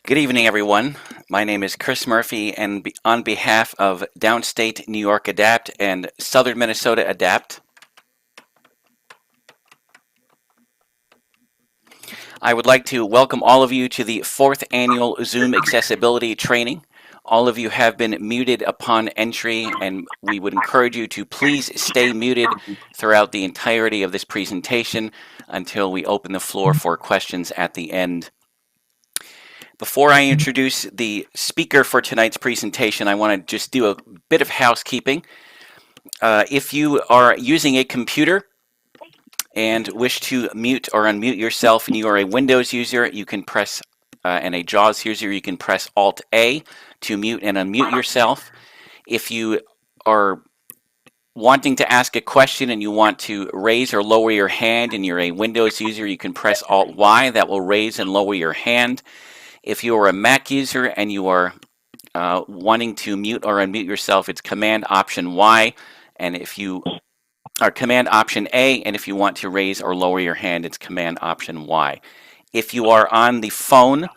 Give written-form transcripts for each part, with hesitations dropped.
Good evening, everyone. My name is Chris Murphy, and on behalf of Downstate New York Adapt and Southern Minnesota Adapt, I would like to welcome all of you to the fourth annual Zoom accessibility training. All of you have been muted upon entry, and we would encourage you to please stay muted throughout the entirety of this presentation until we open the floor for questions at the end. Before I introduce the speaker for tonight's presentation, I want to just do a bit of housekeeping. If you are using a computer and wish to mute or unmute yourself and you are a Windows user, you can press, and a JAWS user, you can press Alt-A to mute and unmute yourself. If you are wanting to ask a question and you want to raise or lower your hand and you're a Windows user, you can press Alt-Y. That will raise and lower your hand. If you are a Mac user and you are wanting to mute or unmute yourself, it's Command Option Y. And if you are Command Option A, and if you want to raise or lower your hand, it's Command Option Y. If you are on the phone,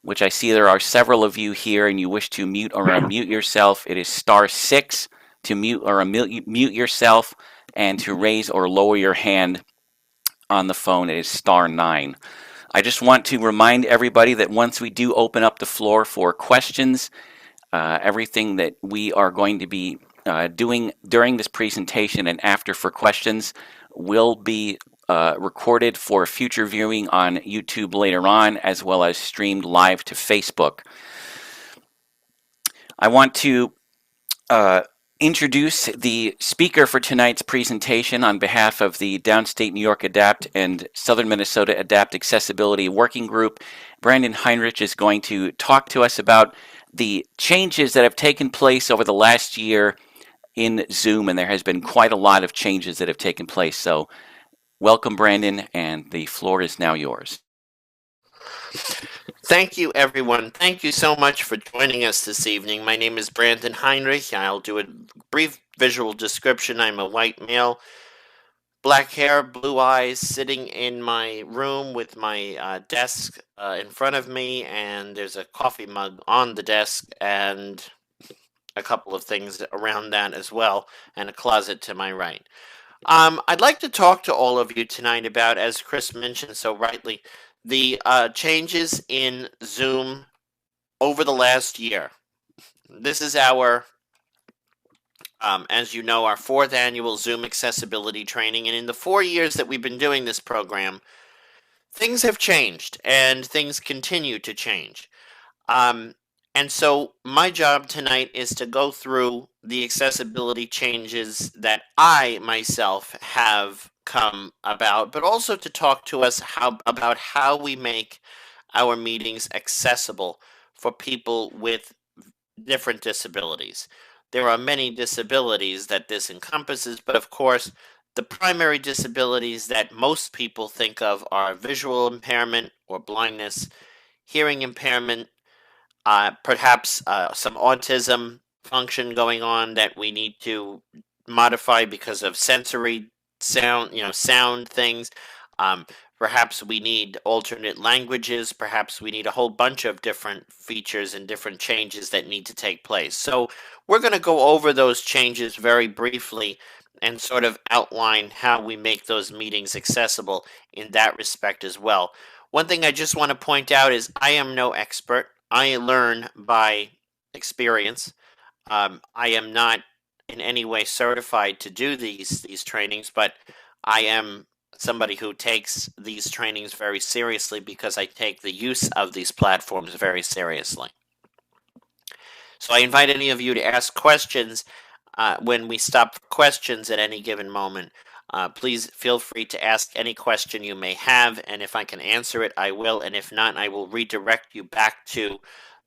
which I see there are several of you here, and you wish to mute or unmute yourself, it is *6 to mute or mute yourself, and to raise or lower your hand on the phone, it is *9. I just want to remind everybody that once we do open up the floor for questions, everything that we are going to be doing during this presentation and after for questions will be recorded for future viewing on YouTube later on, as well as streamed live to Facebook. I want to introduce the speaker for tonight's presentation on behalf of the Downstate New York Adapt and Southern Minnesota Adapt Accessibility Working Group. Brandon Heinrich is going to talk to us about the changes that have taken place over the last year in Zoom, and there has been quite a lot of changes that have taken place. So welcome, Brandon, and the floor is now yours. Thank you, everyone. Thank you so much for joining us this evening. My name is Brandon Heinrich. I'll do a brief visual description. I'm a white male, black hair, blue eyes, sitting in my room with my desk in front of me, and there's a coffee mug on the desk and a couple of things around that as well, and a closet to my right. I'd like to talk to all of you tonight about, as Chris mentioned so rightly, the changes in Zoom over the last year. This is our, as you know, our fourth annual Zoom accessibility training. And in the 4 years that we've been doing this program, things have changed and things continue to change. And so my job tonight is to go through the accessibility changes that I myself have come about, but also to talk to us about how we make our meetings accessible for people with different disabilities. There are many disabilities that this encompasses, but of course, the primary disabilities that most people think of are visual impairment or blindness, hearing impairment, perhaps some autism function going on that we need to modify because of sensory sound things. Perhaps we need alternate languages. Perhaps we need a whole bunch of different features and different changes that need to take place. So we're going to go over those changes very briefly and sort of outline how we make those meetings accessible in that respect as well. One thing I just want to point out is I am no expert. I learn by experience. I am not in any way certified to do these trainings, but I am somebody who takes these trainings very seriously because I take the use of these platforms very seriously. So I invite any of you to ask questions when we stop for questions at any given moment. Please feel free to ask any question you may have, and if I can answer it, I will, and if not, I will redirect you back to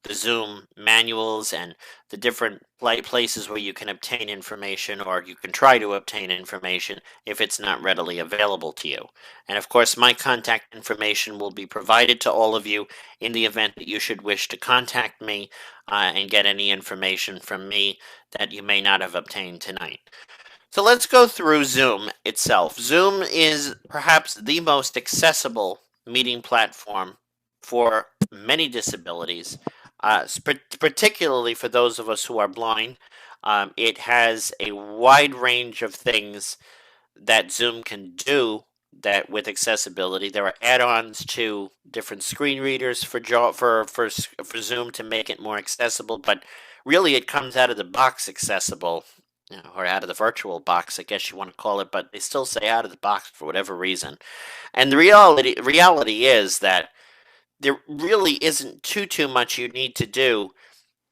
the Zoom manuals and the different places where you can obtain information, or you can try to obtain information if it's not readily available to you. And of course, my contact information will be provided to all of you in the event that you should wish to contact me and get any information from me that you may not have obtained tonight. So let's go through Zoom itself. Zoom is perhaps the most accessible meeting platform for many disabilities, particularly for those of us who are blind. It has a wide range of things that Zoom can do that with accessibility. There are add-ons to different screen readers for Zoom to make it more accessible, but really it comes out of the box accessible, or out of the virtual box, I guess you want to call it, but they still say out of the box for whatever reason. And the reality is that there really isn't too much you need to do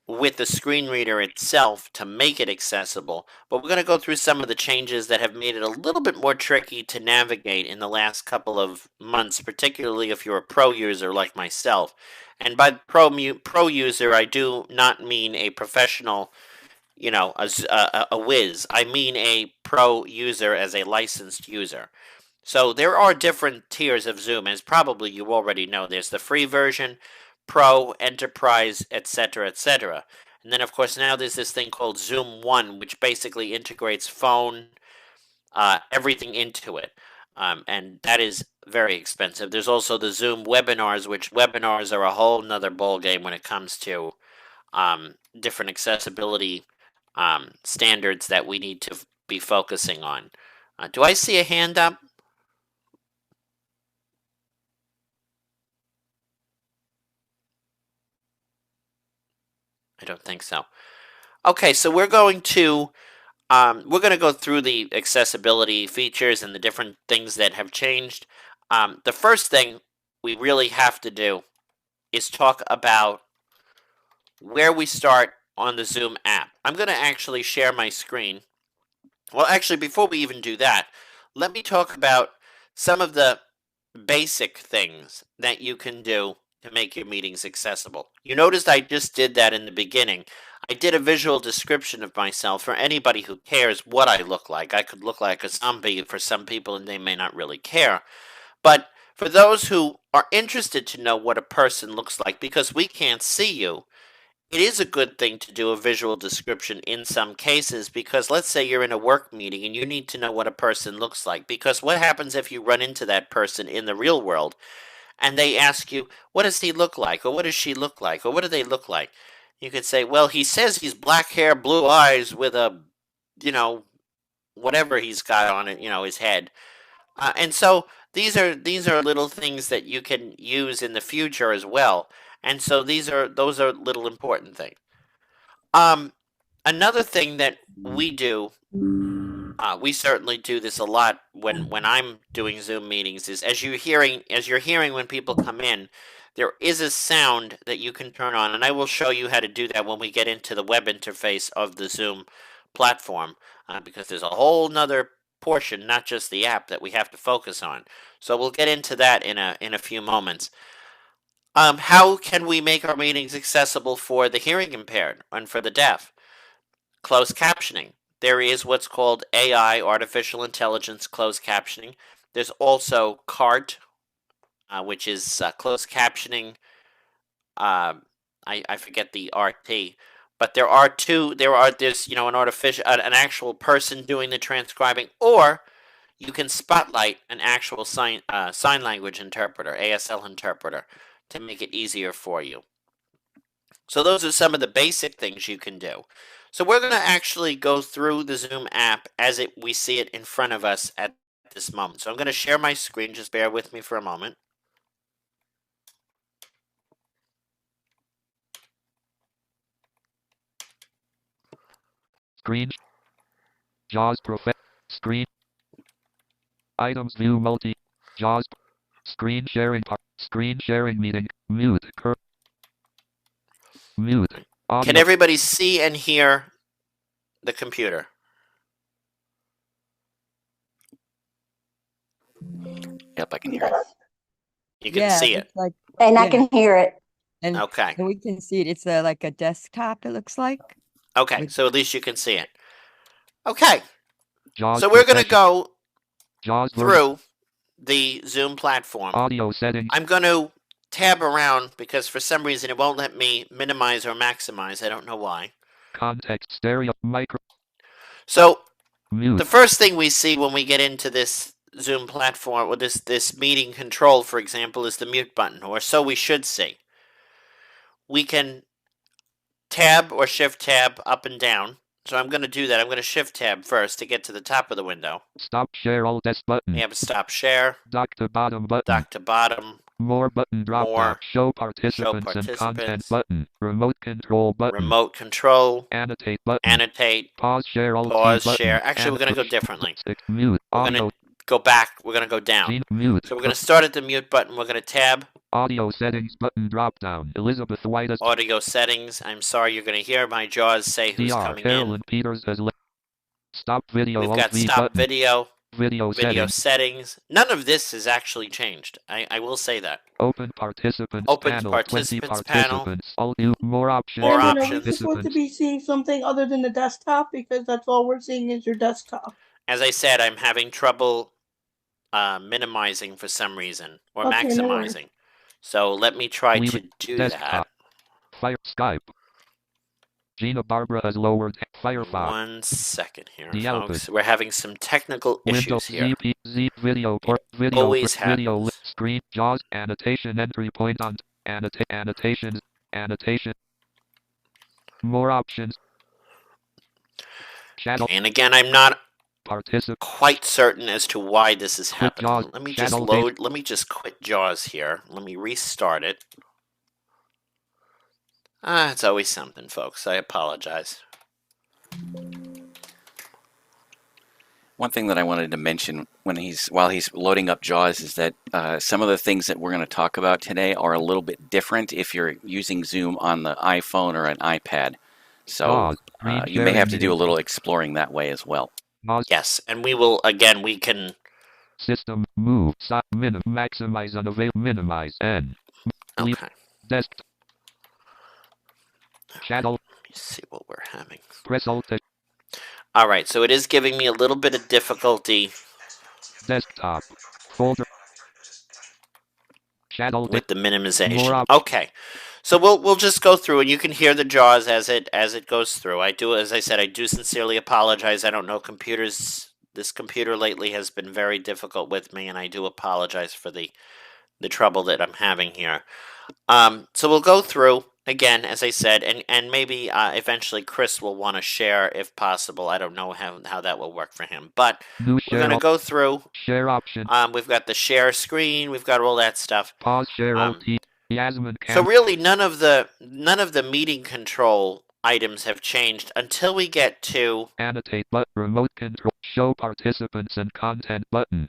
with the screen reader itself to make it accessible, but we're going to go through some of the changes that have made it a little bit more tricky to navigate in the last couple of months, particularly if you're a pro user like myself. And by pro user, I do not mean a professional, a whiz. I mean a pro user as a licensed user. So there are different tiers of Zoom, as probably you already know. There's the free version, Pro, Enterprise, etc., etc. And then, of course, now there's this thing called Zoom One, which basically integrates phone, everything into it. And that is very expensive. There's also the Zoom webinars, which webinars are a whole nother ballgame when it comes to different accessibility standards that we need to be focusing on. Do I see a hand up? I don't think so. Okay, so we're going to go through the accessibility features and the different things that have changed. The first thing we really have to do is talk about where we start on the Zoom app. I'm going to actually share my screen. Well, actually, before we even do that, let me talk about some of the basic things that you can do to make your meetings accessible. You noticed I just did that in the beginning. I did a visual description of myself for anybody who cares what I look like. I could look like a zombie for some people and they may not really care. But for those who are interested to know what a person looks like, because we can't see you, it is a good thing to do a visual description in some cases, because let's say you're in a work meeting and you need to know what a person looks like, because what happens if you run into that person in the real world and they ask you, what does he look like, or what does she look like, or what do they look like? You could say, well, he says he's black hair, blue eyes with a, whatever he's got on it, his head. And so these are little things that you can use in the future as well. And so those are little important things. Another thing that we do, we certainly do this a lot when I'm doing Zoom meetings, is as you're hearing when people come in, there is a sound that you can turn on, and I will show you how to do that when we get into the web interface of the Zoom platform, because there's a whole nother portion, not just the app, that we have to focus on. So we'll get into that in a few moments. How can we make our meetings accessible for the hearing impaired and for the deaf? Closed captioning. There is what's called AI, artificial intelligence closed captioning. There's also CART, which is closed captioning. I forget the RT, but there's an actual person doing the transcribing, or you can spotlight an actual sign language interpreter, ASL interpreter, to make it easier for you. So those are some of the basic things you can do. So we're going to actually go through the Zoom app as we see it in front of us at this moment. So I'm going to share my screen. Just bear with me for a moment. Screen. JAWS screen. Items view multi. JAWS. Screen sharing meeting. Mute. Mute. Audio. Can everybody see and hear the computer? Yep, I can hear it. You can see it. And I can hear it. And Okay. and we can see it. It's like a desktop, it looks like. Okay, so at least you can see it. Okay, JAWS so we're going to go JAWS through the Zoom platform. audio settings. I'm going to tab around because for some reason it won't let me minimize or maximize. I don't know why. Context stereo micro. So Mute. the first thing we see when we get into this Zoom platform, or this meeting control, for example, is the mute button, or so we should see. We can tab or shift tab up and down. So I'm going to do that. I'm going to shift tab first to get to the top of the window. Stop share alt S button. We have a stop share, Dock to bottom button. dock to bottom, More button drop More. down. Show participants and content participants. button. Remote control button. remote control, Annotate button. annotate, Pause share alt pause, T button. share. Actually, we're going to go Annotate. differently. Mute. We're Audio. going to go back. We're going to go down. Gene, mute. So we're going to start at the mute button. We're going to tab Audio settings button drop down. Elizabeth White. audio settings. I'm sorry, you're going to hear my jaws say who's DR. coming Carolyn in. Peters has stop video. We've alt got V stop button. video, Video video settings. settings. None of this has actually changed. I will say that. Open participants Open panel. participants 20 panel. participants. Alt U. More options. More for Brandon, are we options. supposed to participants. be seeing something other than the desktop? Because that's all we're seeing is your desktop. As I said, I'm having trouble minimizing for some reason, or Okay, no worries. maximizing. So let me try Leave to it do desktop. Fire Skype. Gina Barbara has lowered that. Firefox. 1 second here, The folks. We're having some technical Windows issues here. Z video port video always video happens. screen JAWS annotation entry point on annotations annotation. More options. Channel And again, I'm not participant. quite certain as to why this is Quit happening. JAWS. Let me just Channel load. Let me just quit JAWS here. Let me restart it. It's always something, folks. I apologize. One thing that I wanted to mention while he's loading up JAWS is that some of the things that we're going to talk about today are a little bit different if you're using Zoom on the iPhone or an iPad. So JAWS. Screen you may have to sharing do a meeting. little exploring that way as well. JAWS. Yes, and we will again. We can. System move maximize unavail minimize N leave Okay. desk channel Let me see what we're having. press alt All right, so it is giving me a little bit of difficulty desktop folder channel with the More minimization. op- Okay, so we'll just go through, and you can hear the JAWS as it goes through. As I said, I do sincerely apologize. I don't know computers. This computer lately has been very difficult with me, and I do apologize for the trouble that I'm having here. So we'll go through again, as I said, and maybe eventually Chris will want to share if possible. I don't know how that will work for him, but new we're share going to go through. share option We've got the share screen. We've got all that stuff. pause share um, alt Yasmin So really, none of the meeting control items have changed until we get to annotate but remote control show participants and content button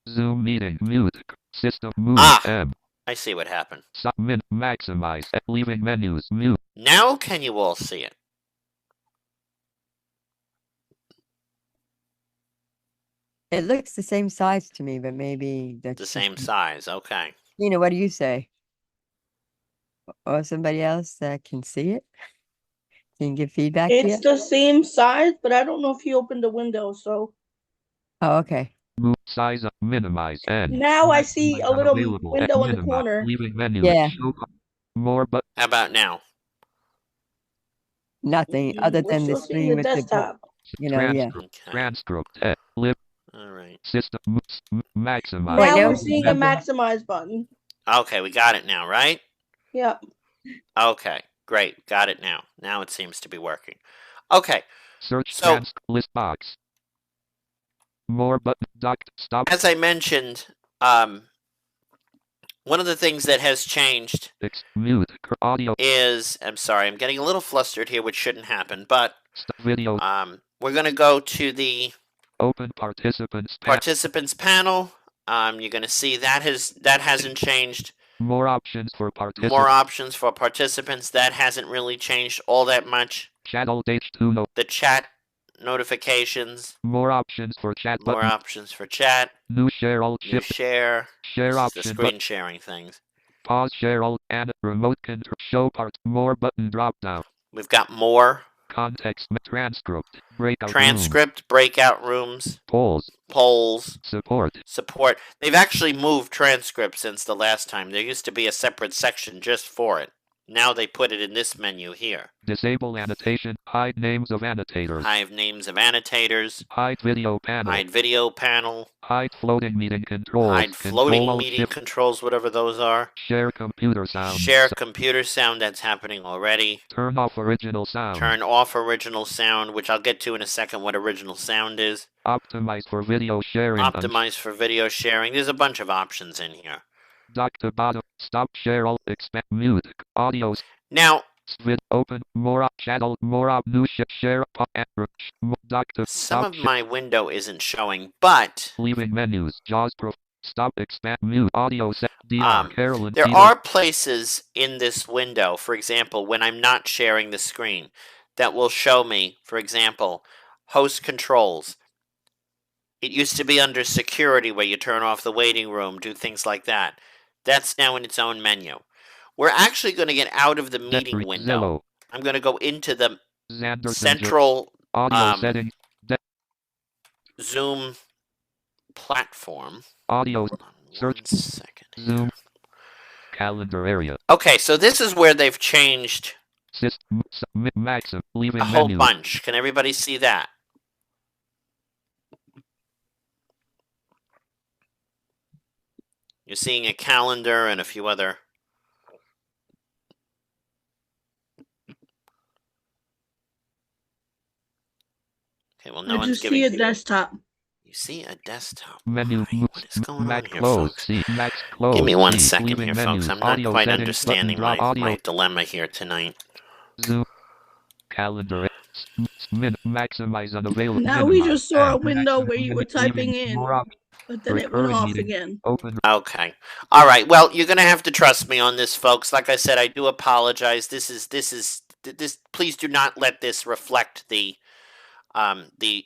Zoom meeting mute system move M I see what happened. submit maximize leaving menus mute Now can you all see it? It looks the same size to me, but maybe that's The just same me. size. Okay. What do you say? Or somebody else that can see it? Can give feedback to you? It's the same size, but I don't know if he opened the window, so Oh, okay. move size up minimize N now I see a little unavailable window in the minimize corner. leaving menus Yeah. show more but How about now? Nothing Mm, other we're than the still seeing screen the with the, desktop. yeah. Okay. transcript lip All right. system maximize Wait, Now now we're it's seeing a something. maximize button. Okay, we got it now, right? Yep. Okay, great. Got it now. Now it seems to be working. Okay, search So- list box more button dock stop as I mentioned, one of the things that has changed mute audio is, I'm sorry, I'm getting a little flustered here, which shouldn't happen, but video we're going to go to the open participants panel. participants panel. You're going to see that hasn't changed. More options for participants. More options for participants. That hasn't really changed all that much. Channel H2 no. The chat notifications. More options for chat More button. options for chat. New share alt New shift. share. Share This is the option screen button. sharing things. Pause share alt and remote control. Show part. More button drop down. We've got more. Context transcript. Breakout room. Transcript, breakout rooms, Polls. polls, Support. support. They've actually moved transcript since the last time. There used to be a separate section just for it. Now they put it in this menu here. Disable annotation. Hide names of annotators. Hide names of annotators. Hide video panel. Hide video panel. Hide floating meeting controls. Hide floating Control meeting shift. controls, whatever those are. Share computer sound. Share computer sound, that's happening already. Turn off original sound. Turn off original sound, which I'll get to in a second what original sound is. Optimize for video sharing. Optimize for video sharing. There's a bunch of options in here. Dock to bottom. Stop share all. Expand music. Audio. Now, Open. More up. Channel. More up. New share. Dock to some stop. of my window isn't showing, but Leaving menus. Jaws. Stop. Expand. Mute. Audio. Set. DR. Carolyn. there Peter. are places in this window, for example, when I'm not sharing the screen, that will show me, for example, host controls. It used to be under security where you turn off the waiting room, do things like that. That's now in its own menu. We're actually going to get out of the meeting window. Zillow. I'm going to go into the Xander central audio settings. Zoom platform. Audio. Hold on Search. 1 second here. Zoom. Calendar area. Okay, so this is where they've changed System. Maxim. Leaving a whole menu. bunch. Can everybody see that? You're seeing a calendar and a few other. Okay, well, no I one's just giving. see a desktop. You see a desktop. Menu. What is going Max on here, close. folks? C. Max close. Give me 1 C. second Leaving here, menus. folks. I'm not Audio quite settings. understanding Button drop. my Audio. dilemma here tonight. Zoom. Calendar. Maximize unavailable. Now we minimize. just saw a Add. window where you were Leaving typing in, more up. but then it went Recurring off meeting. again. Open. Okay. All right. Well, you're gonna have to trust me on this, folks. Like I said, I do apologize. This. Please do not let this reflect the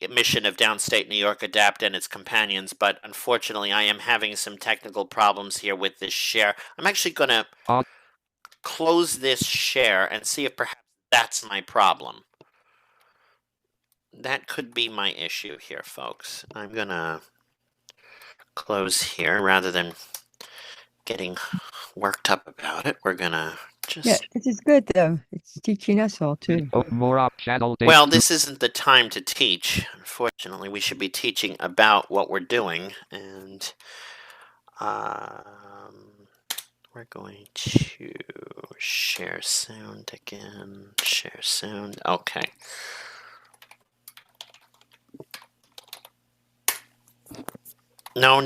mission of Downstate New York Adapt and its companions. But unfortunately, I am having some technical problems here with this share. I'm actually gonna close this share and see if perhaps that's my problem. That could be my issue here, folks. I'm gonna close here rather than getting worked up about it. We're gonna just. Yeah, this is good though. It's teaching us all too. More up. Channel. Well, this isn't the time to teach. Unfortunately, we should be teaching about what we're doing, and we're going to share sound again. Share sound. Okay. No.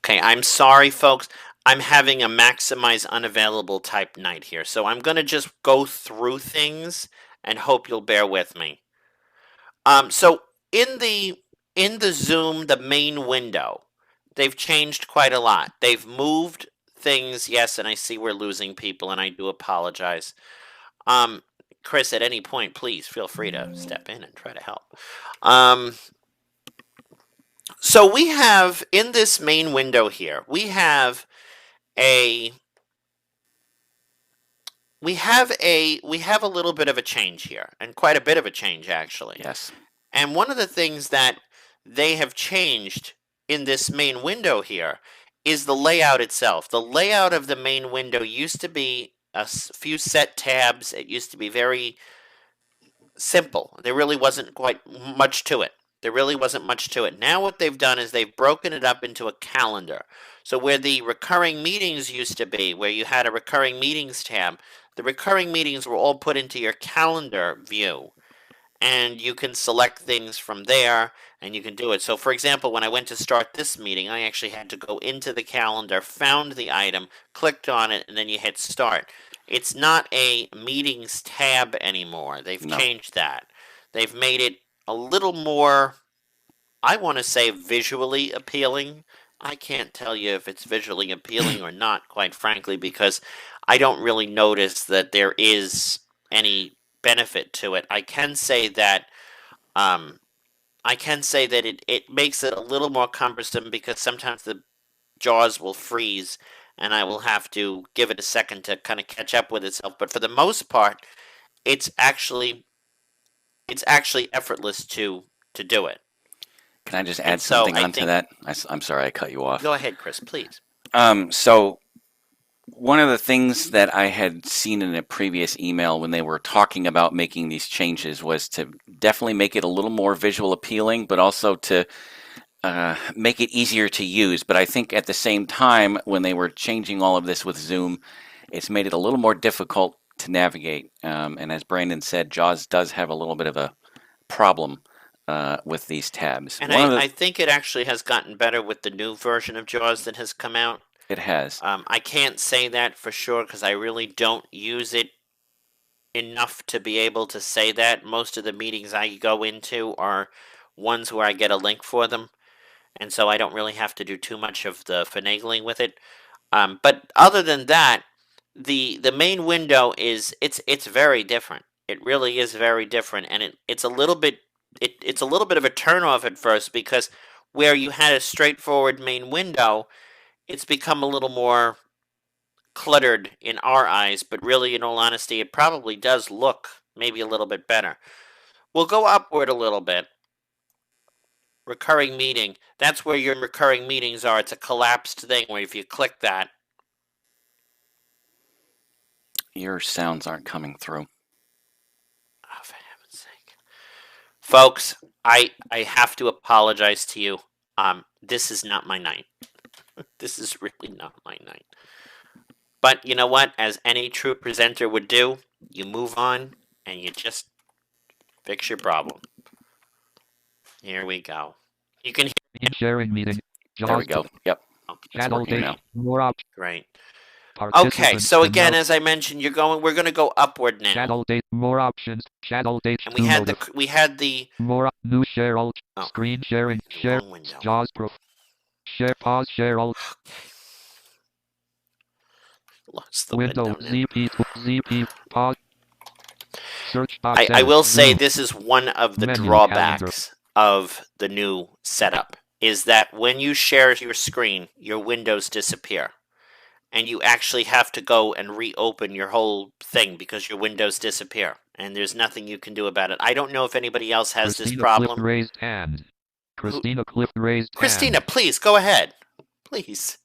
Okay, I'm sorry, folks. I'm having a maximize unavailable type night here. So I'm going to just go through things and hope you'll bear with me. So in the Zoom, the main window, they've changed quite a lot. They've moved things, yes, and I see we're losing people, and I do apologize. Chris, at any point, please feel free to step in and try to help. So we have, in this main window here, we have a little bit of a change here, and quite a bit of a change, actually. Yes. And one of the things that they have changed in this main window here is the layout itself. The layout of the main window used to be a few set tabs. It used to be very simple. There really wasn't quite much to it. Now what they've done is they've broken it up into a calendar. So where the recurring meetings used to be, where you had a recurring meetings tab, the recurring meetings were all put into your calendar view. And you can select things from there, and you can do it. So, for example, when I went to start this meeting, I actually had to go into the calendar, found the item, clicked on it, and then you hit start. It's not a meetings tab anymore. They've changed that. They've made it a little more, I want to say, visually appealing. I can't tell you if it's visually appealing or not, quite frankly, because I don't really notice that there is any benefit to it. I can say that it makes it a little more cumbersome because sometimes the JAWS will freeze and I will have to give it a second to kind of catch up with itself. But for the most part, it's actually it's actually effortless to do it. Can I just And add so something I onto think- that? I'm sorry I cut you off. Go ahead, Chris, please. So one of the things that I had seen in a previous email when they were talking about making these changes was to definitely make it a little more visual appealing, but also to make it easier to use. But I think at the same time, when they were changing all of this with Zoom, it's made it a little more difficult to navigate. And as Brandon said, JAWS does have a little bit of a problem with these tabs. And I think it actually has gotten better with the new version of JAWS that has come out. It has. I can't say that for sure because I really don't use it enough to be able to say that. Most of the meetings I go into are ones where I get a link for them, and so I don't really have to do too much of the finagling with it. But other than that, the main window it's very different. It really is very different, and it's a little bit it's a little bit of a turnoff at first because where you had a straightforward main window, it's become a little more cluttered in our eyes, but really, in all honesty, it probably does look maybe a little bit better. We'll go upward a little bit. Recurring meeting. That's where your recurring meetings are. It's a collapsed thing where if you click that. Your sounds aren't coming through. Oh, for heaven's sake. Folks, I have to apologize to you. This is not my night. This is really not my night. But you know what? As any true presenter would do, you move on and you just fix your problem. Here we go. You can hear Sharing meeting. There we go. Yep. Okay, Channel working date. now. More options. great. Okay, Participants so can again, now- as I mentioned, we're going to go upward now. Channel date. More options. Channel date. And we had the more new share alt. Oh. Screen sharing. Share. Wrong window. JAWS Pro. Share pause. Share alt. Lost the Window. window now. ZP. Pause. Search box. I will edit, say Zoom. this is one of the Menu, drawbacks of the new setup is that when you share your screen, your windows disappear. And you actually have to go and reopen your whole thing because your windows disappear. And there's nothing you can do about it. I don't know if anybody else has Christina this problem. Clift raised hand. Christina Clift raised Christina, hand. please, go ahead. Please.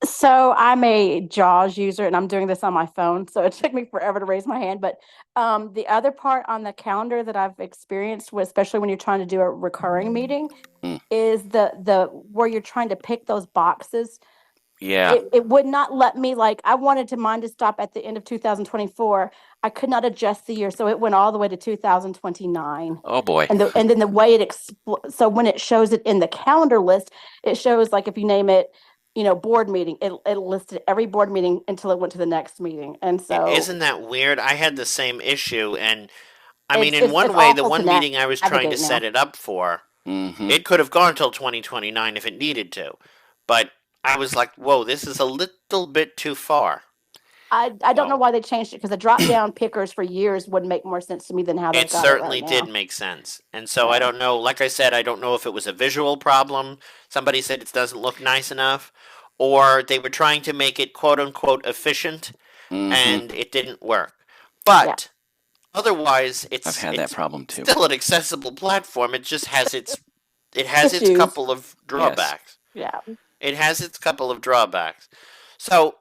So I'm a JAWS user and I'm doing this on my phone. So it took me forever to raise my hand. But the other part on the calendar that I've experienced, especially when you're trying to do a recurring meeting, is the where you're trying to pick those boxes. Yeah. It would not let me, I wanted mine to stop at the end of 2024. I could not adjust the year. So it went all the way to 2029. Oh boy. And then the way it so when it shows it in the calendar list, it shows if you name it, board meeting, it listed every board meeting until it went to the next meeting. And so Isn't that weird? I had the same issue, and I mean, It's- in one it's way, the awful one to meeting I was trying to navigate now. set it up for, Mm-hmm. it could have gone until 2029 if it needed to. But I was like, whoa, this is a little bit too far. I don't know why they changed it, because the drop down pickers for years would make more sense to me than how they've It got certainly it right did now. make sense. And so I don't know, like I said, I don't know if it was a visual problem. Somebody said it doesn't look nice enough. Or they were trying to make it quote unquote efficient, Mm-hmm. and it didn't work. But otherwise, I've had that problem too. still an accessible platform. It just has its its Issues. couple of drawbacks. Yeah. It has its couple of drawbacks. So,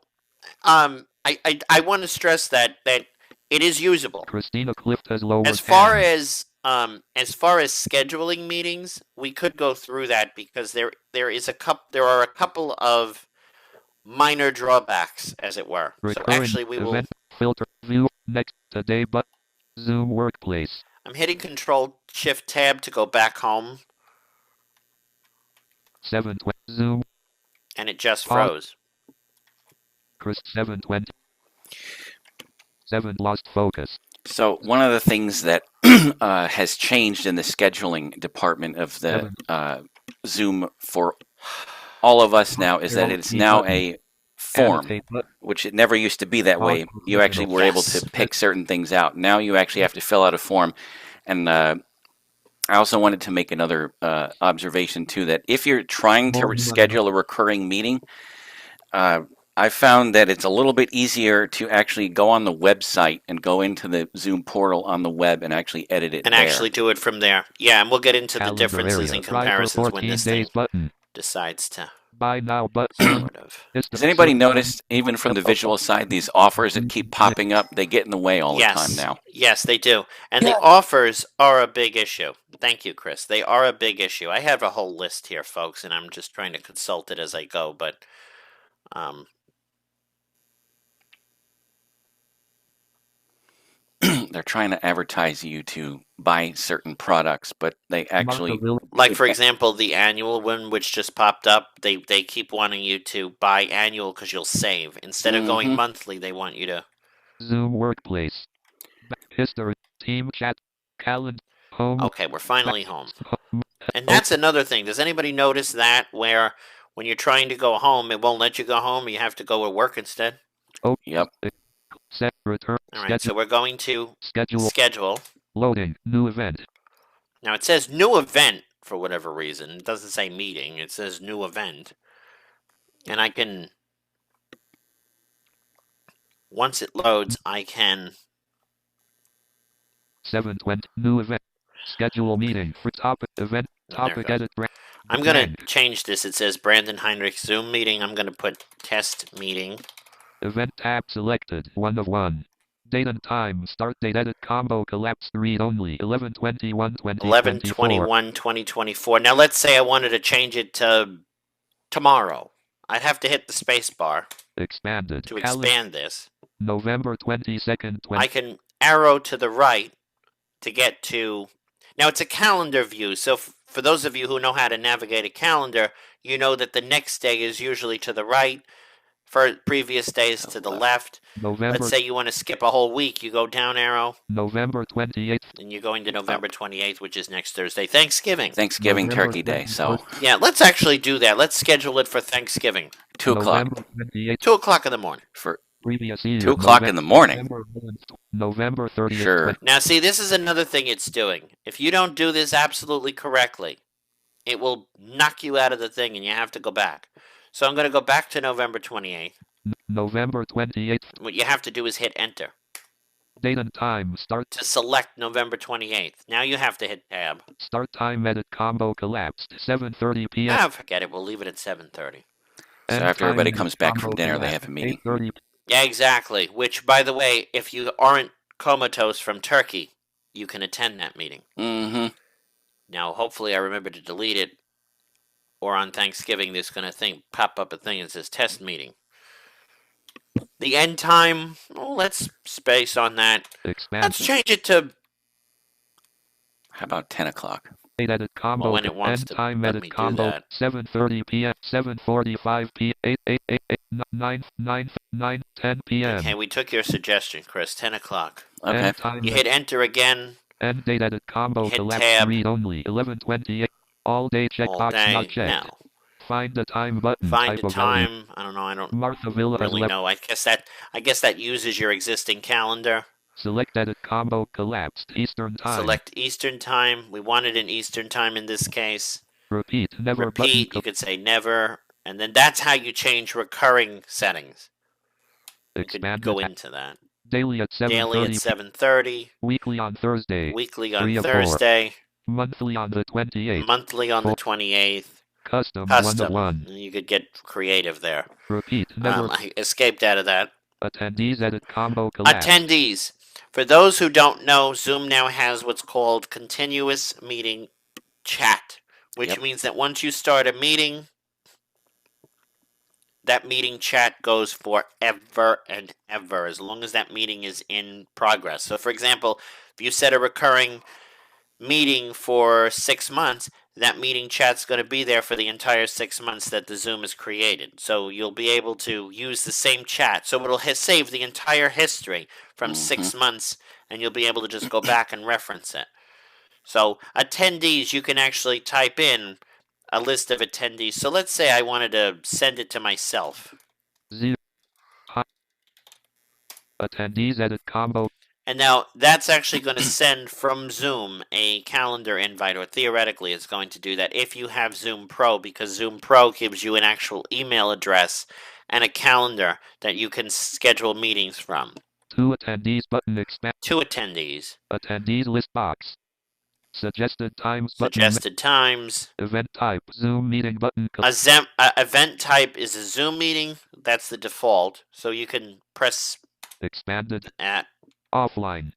I want to stress that it is usable. Christina Clift has lowered As far hand. as scheduling meetings, we could go through that because there are a couple of minor drawbacks, as it were. So Recurring actually, we will. event filter view next today but Zoom workplace. I'm hitting Control Shift Tab to go back home, 720 Zoom. and it just Pause. froze. Chris 720. 7 lost focus. So one of the things that has changed in the scheduling department of the Zoom for all of us now is that it's now a form, which it never used to be that way. You actually were able to pick certain things out. Now you actually have to fill out a form. And I also wanted to make another observation too, that if you're trying to schedule a recurring meeting, I I found that it's a little bit easier to actually go on the website and go into the Zoom portal on the web and actually edit it And there. actually do it from there. Yeah, and we'll get into the Calendar differences area. and Try for comparisons when 14 this days thing button. decides to Buy now button. sort of. Has anybody noticed, even from the visual side, these offers that keep popping up, they get in the way all the time now? Yes, they do. And the offers are a big issue. Thank you, Chris. They are a big issue. I have a whole list here, folks, and I'm just trying to consult it as I go, but They're trying to advertise you to buy certain products, but they actually... like, for example, the annual one, which just popped up, they keep wanting you to buy annual because you'll save. Instead of going monthly, they want you to... Zoom Workplace. History. Team chat. Calendar. Home. Okay, we're finally home. And that's another thing. Does anybody notice that where when you're trying to go home, it won't let you go home, you have to go to work instead? Oh, Yep. Set return. All right, so we're going to schedule. Loading. New event. Now it says new event for whatever reason. It doesn't say meeting. It says new event. And I can, once it loads, I can... 720. New event. Schedule meeting for topic event. Topic edit. I'm going to change this. It says Brandon Heinrich Zoom meeting. I'm going to put test meeting. Event tab selected. 1 of 1. Date and time. Start date edit combo collapse read only. 11/21/2024. 11/21/2024. Now let's say I wanted to change it to tomorrow. I'd have to hit the space bar Expanded. to expand this. November 22nd. I can arrow to the right to get to... Now it's a calendar view, so for those of you who know how to navigate a calendar, you know that the next day is usually to the right. For previous days to the left. Let's say you want to skip a whole week. You go down arrow. November 28th. And you're going to November 28th, which is next Thursday. Thanksgiving. Thanksgiving Turkey Day, so... Yeah, let's actually do that. Let's schedule it for Thanksgiving. 2 o'clock. 2 o'clock in the morning. For previous year. 2 o'clock in the morning. November 30th. Sure. Now, see, this is another thing it's doing. If you don't do this absolutely correctly, it will knock you out of the thing and you have to go back. So I'm going to go back to November 28th. November 28th. What you have to do is hit enter. Date and time. Start. To select November 28th. Now you have to hit tab. Start time edit combo collapsed. 7:30 p.m. Ah, forget it. We'll leave it at 7:30. So after everybody comes back from dinner, they have a meeting. 8:30. Yeah, exactly. Which, by the way, if you aren't comatose from Turkey, you can attend that meeting. Mm-hmm. Now, hopefully I remember to delete it. Or on Thanksgiving, there's going to pop up a thing that says test meeting. The end time, let's space on that. Let's change it to... How about 10 o'clock? Edit combo. When it wants to time let edit me do combo. that. 7:30 p.m. 7:45 p.m. 9 10 p.m. Okay, we took your suggestion, Chris. 10 o'clock. Okay. You hit enter again. End date edit combo Hit collapse tab. read only. 11:28. All day checkbox not checked. Now, Find the time button. find type a of value. time. I don't know. I don't Martha Villa really know. I guess that uses your existing calendar. Select edit combo collapsed Eastern time. Select Eastern time. We wanted an Eastern time in this case. Repeat never Repeat. button. You could say never, and then that's how you change recurring settings. You could Expand go the into that. daily at 7:30. Daily at 7:30. Weekly on Thursday. Weekly on 3 of 4. Thursday. Monthly on the 28th. Monthly on the 28th. Custom 1 to 1. You could get creative there. Repeat never. I escaped out of that. Attendees edit combo collapse. Attendees. For those who don't know, Zoom now has what's called continuous meeting chat, which means that once you start a meeting, that meeting chat goes forever and ever, as long as that meeting is in progress. So, for example, if you set a recurring meeting for 6 months, that meeting chat's going to be there for the entire 6 months that the Zoom is created. So you'll be able to use the same chat. So it'll save the entire history from 6 months, and you'll be able to just go back and reference it. So attendees, you can actually type in a list of attendees. So let's say I wanted to send it to myself. 0. Attendees edit combo. And now that's actually going to send from Zoom a calendar invite, or theoretically it's going to do that if you have Zoom Pro, because Zoom Pro gives you an actual email address and a calendar that you can schedule meetings from. 2 attendees button expand. 2 attendees. Attendees list box. Suggested times button. Suggested times. Event type Zoom meeting button. Event type is a Zoom meeting. That's the default. So you can press expanded at offline.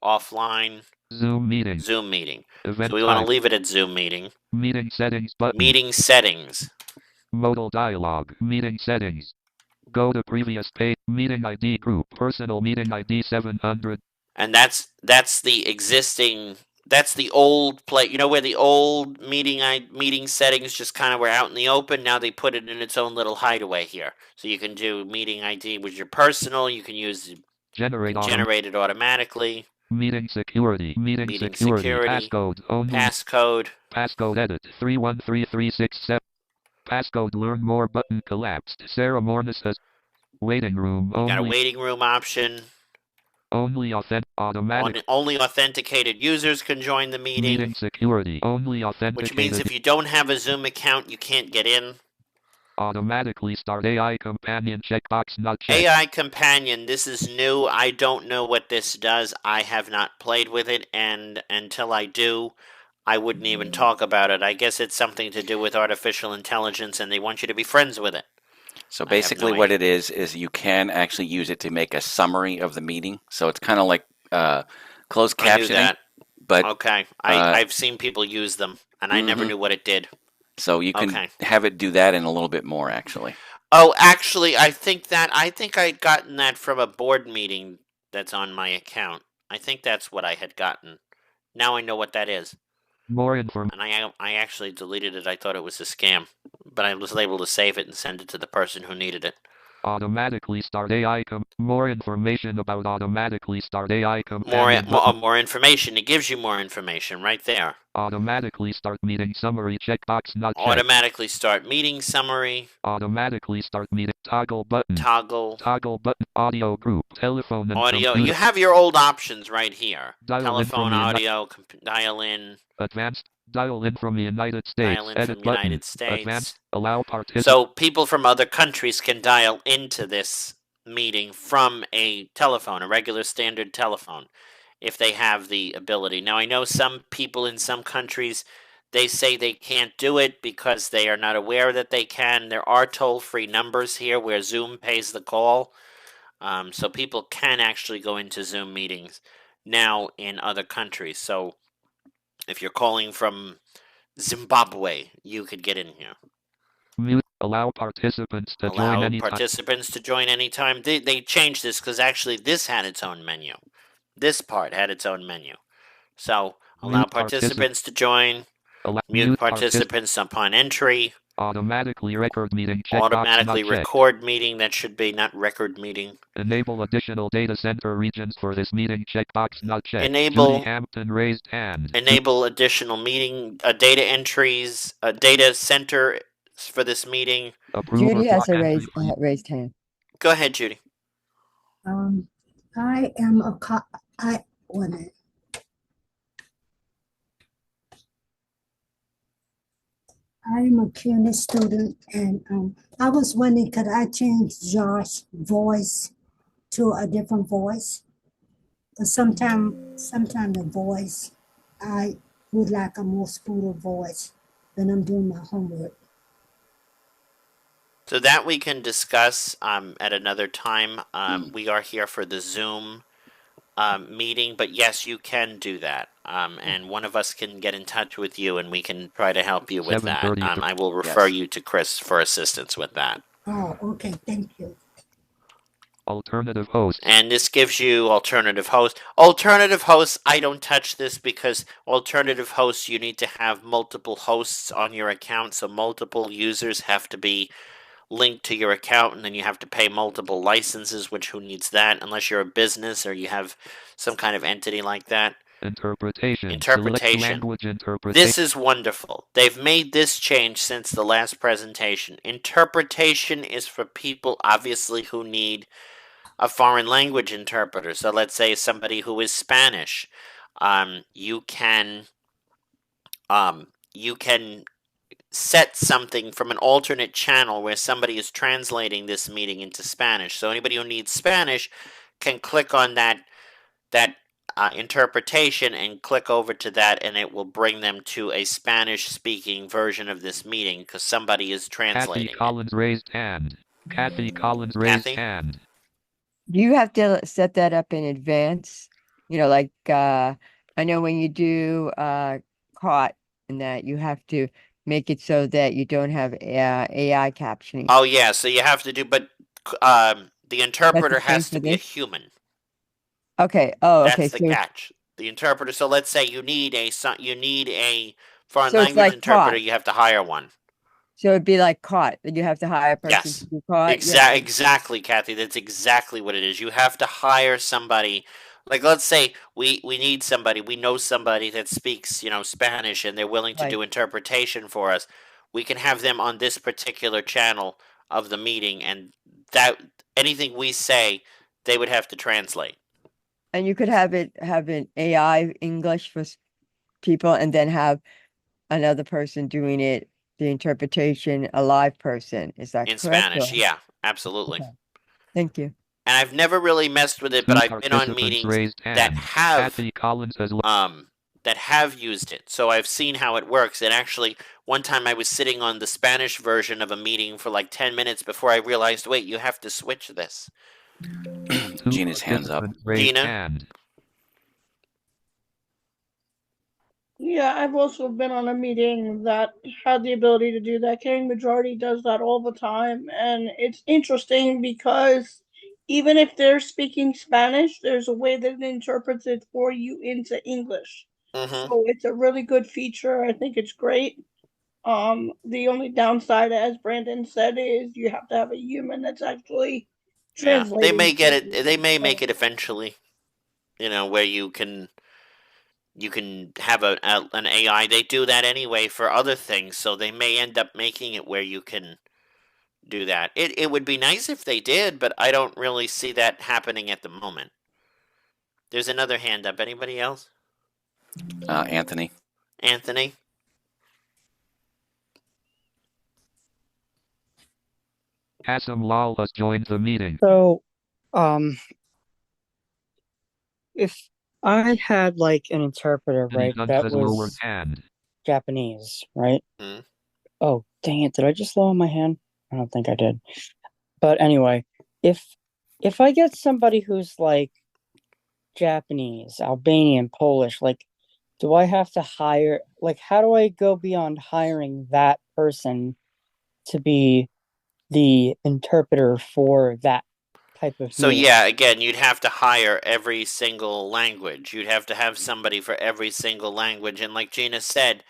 Zoom meeting. Zoom meeting. Event so we want to leave it at Zoom meeting. Meeting settings button. Meeting settings. Modal dialog. Meeting settings. Go to previous page. Meeting ID group. Personal meeting ID 700. And that's the existing. That's the old play. You know where the old meeting settings just kind of were out in the open. Now they put it in its own little hideaway here. So you can do meeting ID with your personal. You can use generate it automatically. Meeting security. Meeting security. Passcode only. Passcode edit 313367. Passcode learn more button collapsed. Sarah Mornis says waiting room only. Got a waiting room option. Only authenticated users can join the meeting. Meeting security. Only authenticated. Which means if you don't have a Zoom account, you can't get in. Automatically start AI companion checkbox not checked. AI companion, this is new. I don't know what this does. I have not played with it, and until I do, I wouldn't even talk about it. I guess it's something to do with artificial intelligence, and they want you to be friends with it. So basically what it is you can actually use it to make a summary of the meeting. So it's kind of like closed captioning. I knew that. But, okay. I've seen people use them, and I never knew what it did. So you can have it do that and a little bit more, actually. Oh, actually, I think I'd gotten that from a board meeting that's on my account. I think that's what I had gotten. Now I know what that is. More information. And I actually deleted it. I thought it was a scam. But I was able to save it and send it to the person who needed it. Automatically start AI. More information about automatically start AI. More information. It gives you more information right there. Automatically start meeting summary checkbox not checked. Automatically start meeting summary. Automatically start meeting toggle button. Toggle button. Audio group. Telephone and audio. computer. You have your old options right here. Telephone audio. Dial in. Advanced. Dial in from the United States. Dial in Edit from button. United States. Advanced. Allow participants. So people from other countries can dial into this meeting from a telephone, a regular standard telephone, if they have the ability. Now, I know some people in some countries, they say they can't do it because they are not aware that they can. There are toll-free numbers here where Zoom pays the call. So people can actually go into Zoom meetings now in other countries. So if you're calling from Zimbabwe, you could get in here. Mute. Allow participants to join anytime. Participants to join anytime. They changed this because actually this had its own menu. This part had its own menu. So allow participants to join. Mute participants upon entry. Automatically record meeting. Automatically record meeting. That should be not record meeting. Enable additional data center regions for this meeting. Checkbox not checked. Enable. Judy Hampton raised hand. Enable additional meeting data entries. Data center for this meeting. Judy has a raised hand. Go ahead, Judy. I am one minute. I am a CUNY student, and I was wondering, could I change Josh's voice to a different voice? But sometimes the voice, I would like a more smoother voice when I'm doing my homework. So that we can discuss at another time. We are here for the Zoom meeting, but yes, you can do that. And one of us can get in touch with you, and we can try to help you with that. I will refer you to Chris for assistance with that. Oh, okay. Thank you. Alternative host. And this gives you alternative host. Alternative hosts, I don't touch this because alternative hosts, you need to have multiple hosts on your account, so multiple users have to be linked to your account, and then you have to pay multiple licenses, which who needs that unless you're a business or you have some kind of entity like that. Interpretation. Language interpretation. This is wonderful. They've made this change since the last presentation. Interpretation is for people, obviously, who need a foreign language interpreter. So let's say somebody who is Spanish. You can set something from an alternate channel where somebody is translating this meeting into Spanish. So anybody who needs Spanish can click on that interpretation and click over to that, and it will bring them to a Spanish-speaking version of this meeting because somebody is translating. Kathy Collins raised hand. Kathy Collins raised hand. Do you have to set that up in advance? You know, like I know when you do caught and that you have to make it so that you don't have AI captioning. Oh yeah, so you have to do, but the interpreter has to be a human. Okay. Oh, okay. That's the catch. The interpreter. So let's say you need a foreign language interpreter. You have to hire one. So it'd be like caught. You have to hire a person to be caught. Exactly, Kathy. That's exactly what it is. You have to hire somebody. Like, let's say we need somebody. We know somebody that speaks, Spanish, and they're willing to do interpretation for us. We can have them on this particular channel of the meeting, and that anything we say, they would have to translate. And you could have an AI English for people, and then have another person doing it, the interpretation, a live person. Is that in correct? Spanish? Yeah, absolutely. Okay. Thank you. And I've never really messed with it, but I've been on meetings that have used it. So I've seen how it works. And actually, one time I was sitting on the Spanish version of a meeting for like 10 minutes before I realized, wait, you have to switch this. Gina's hands up. Gina? Yeah, I've also been on a meeting that had the ability to do that. King Majority does that all the time, and it's interesting because even if they're speaking Spanish, there's a way that it interprets it for you into English. So it's a really good feature. I think it's great. The only downside, as Brandon said, is you have to have a human that's actually translating. They may get it. They may make it eventually. Where you can have an AI. They do that anyway for other things, so they may end up making it where you can do that. It would be nice if they did, but I don't really see that happening at the moment. There's another hand up. Anybody else? Anthony. Anthony? Hassan Lal has joined the meeting. So, if I had like an interpreter, right, that was Japanese, right? Oh, dang it. Did I just lower my hand? I don't think I did. But anyway, if I get somebody who's like Japanese, Albanian, Polish, like, do I have to hire, like, how do I go beyond hiring that person to be the interpreter for that type of So meeting? yeah, again, you'd have to hire every single language. You'd have to have somebody for every single language. And like Gina said,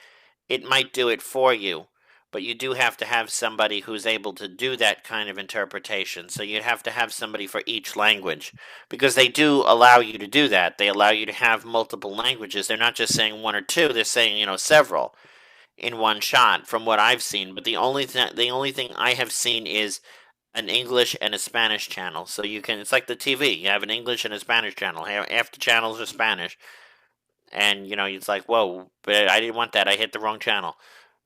it might do it for you, but you do have to have somebody who's able to do that kind of interpretation. So you'd have to have somebody for each language, because they do allow you to do that. They allow you to have multiple languages. They're not just saying one or two, they're saying, several in one shot from what I've seen. But the only thing I have seen is an English and a Spanish channel. So you can, it's like the TV. You have an English and a Spanish channel. Half the channels are Spanish. And, it's like, whoa, but I didn't want that. I hit the wrong channel.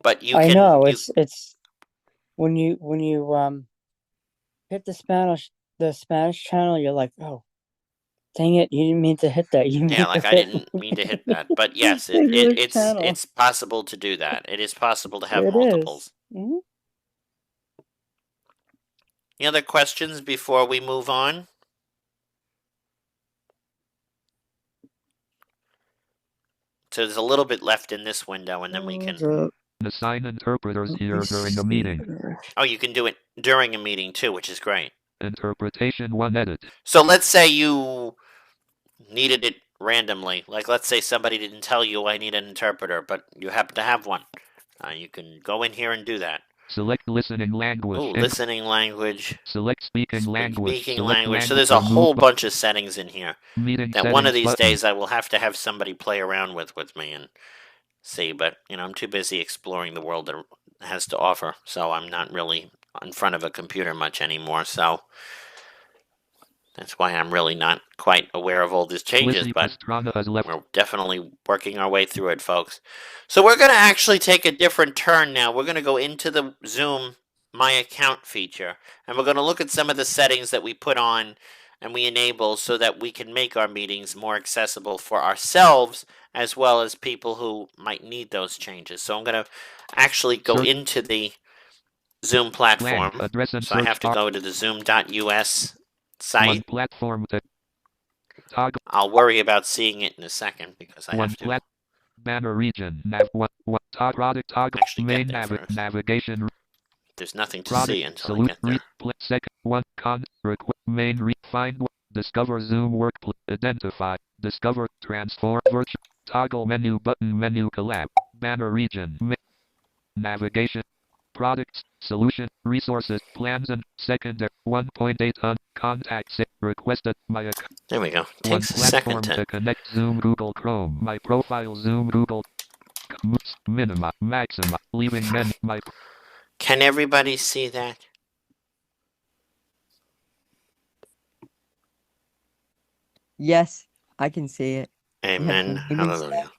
But you can... I know, it's when you hit the Spanish channel, you're like, oh, dang it, you didn't mean to hit that. I didn't mean to hit that. But yes, it's possible to do that. It is possible to have multiples. Mm-hmm. Any other questions before we move on? So there's a little bit left in this window, and then we can... Assign interpreters here during the meeting. Oh, you can do it during a meeting too, which is great. Interpretation 1 edit. So let's say you needed it randomly. Like, let's say somebody didn't tell you I need an interpreter, but you happen to have one. You can go in here and do that. Select listening language. Oh, listening language. Select speaking language. Speaking language. So there's a whole bunch of settings in here. That one of these days I will have to have somebody play around with me and see. But, I'm too busy exploring the world that it has to offer. So I'm not really in front of a computer much anymore. So That's why I'm really not quite aware of all these changes, but we're definitely working our way through it, folks. So we're going to actually take a different turn now. We're going to go into the Zoom My Account feature, and we're going to look at some of the settings that we put on and we enable so that we can make our meetings more accessible for ourselves as well as people who might need those changes. So I'm going to actually go into the Zoom platform. So I have to go to the zoom.us site. I'll worry about seeing it in a second because I have to banner region product actually main get there first. navigation. There's nothing to see until I get there. Find discover Zoom work identify discover transform virtual toggle menu button menu collab banner region navigation products solution resources plans and secondary 1.8 on contacts requested my account. There we go. Takes a second to connect Zoom Google Chrome my profile Zoom Google minima maxima leaving menu my. Can everybody see that? Yes, I can see it. Amen. Hallelujah.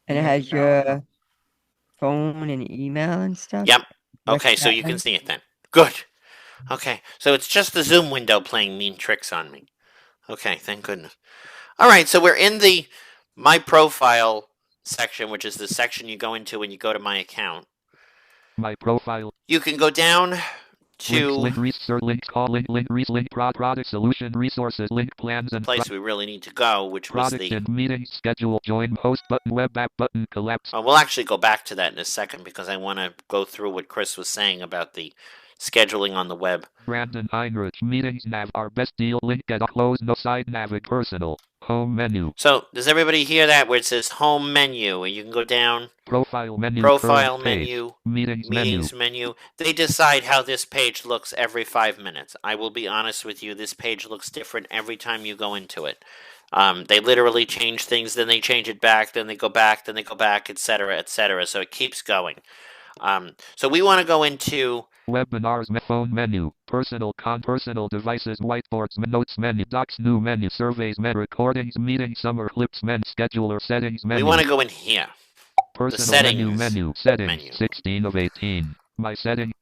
And it has your phone and email and stuff? Yep. Okay, so you can see it then. Good. Okay, so it's just the Zoom window playing mean tricks on me. Okay, thank goodness. All right, so we're in the My Profile section, which is the section you go into when you go to My Account. My Profile. You can go down to link product solution resources link plans and place we really need to go, which was the and meeting schedule join host button web app button collapse. We'll actually go back to that in a second because I want to go through what Chris was saying about the scheduling on the web. Brandon Heinrich meetings nav our best deal link get close no side navig personal home menu. So does everybody hear that where it says home menu and you can go down profile menu meetings menu. They decide how this page looks every 5 minutes. I will be honest with you, this page looks different every time you go into it. They literally change things, then they change it back, then they go back, etc., etc. So it keeps going. So we want to go into webinars phone menu, personal devices, whiteboards, notes menu, docs new menu, surveys menu, recordings, meeting summary clips scheduler settings menu. We want to go in here. Personal the settings menu 16 of 18. My settings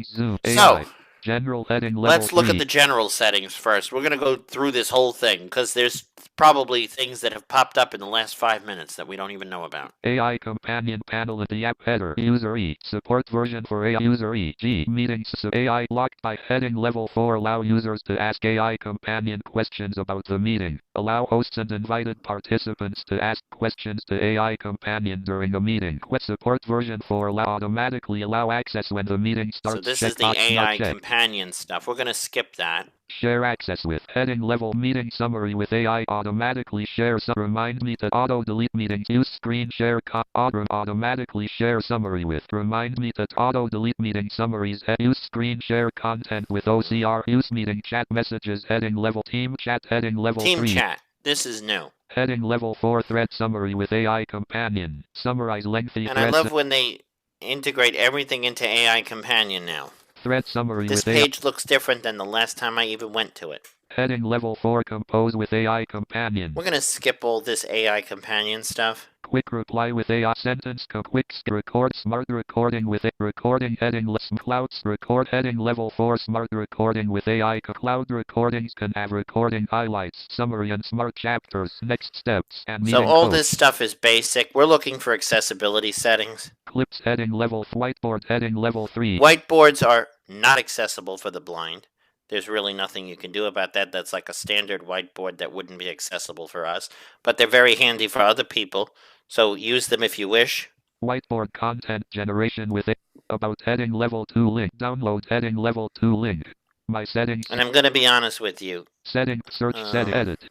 Zoom AI. So general heading level let's look 3. at the general settings first. We're going to go through this whole thing because there's probably things that have popped up in the last 5 minutes that we don't even know about. AI companion panel at the app header. User E. Support version for AI. User E. G. Meetings. AI locked by heading level 4. Allow users to ask AI companion questions about the meeting. Allow hosts and invited participants to ask questions to AI companion during a meeting. Support version 4. Automatically allow access when the meeting starts. So this is the AI companion stuff. We're going to skip that. Share access with heading level meeting summary with AI automatically share remind me to auto delete meetings use screen share automatically share summary with remind me to auto delete meeting summaries use screen share content with OCR use meeting chat messages heading level team chat heading level team 3 chat. This is new. Heading level 4 thread summary with AI companion summarize lengthy and I love when they integrate everything into AI companion now. Thread summary this with page looks different than the last time I even went to it. Heading level 4 compose with AI companion. We're going to skip all this AI companion stuff. Quick reply with AI sentence quick record smart recording with recording heading clouds record heading level 4 smart recording with AI cloud recordings can have recording highlights summary and smart chapters next steps and so all this stuff is basic. We're looking for accessibility settings. Clips heading level whiteboard heading level 3. Whiteboards are not accessible for the blind. There's really nothing you can do about that. That's like a standard whiteboard that wouldn't be accessible for us. But they're very handy for other people. So use them if you wish. Whiteboard content generation with it. About heading level 2 link. Download heading level 2 link. My settings. And I'm going to be honest with you. Setting search set edit.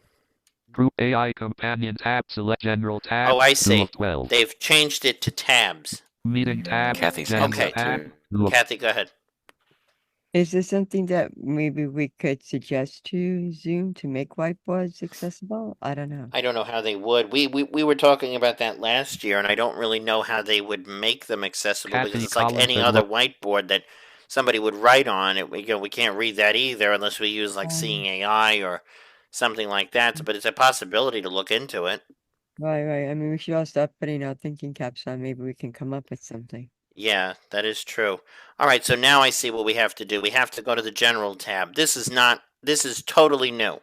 Group AI companion tab select general tab. Oh, I see. They've changed it to tabs. Meeting tab. Kathy's okay. Tab. Kathy, go ahead. Is there something that maybe we could suggest to Zoom to make whiteboards accessible? I don't know. I don't know how they would. We were talking about that last year, and I don't really know how they would make them accessible because it's like any other whiteboard that somebody would write on it. We can't read that either unless we use like Seeing AI or something like that. But it's a possibility to look into it. Right. I mean, we should all stop putting our thinking caps on. Maybe we can come up with something. Yeah, that is true. All right, so now I see what we have to do. We have to go to the General tab. This is totally new.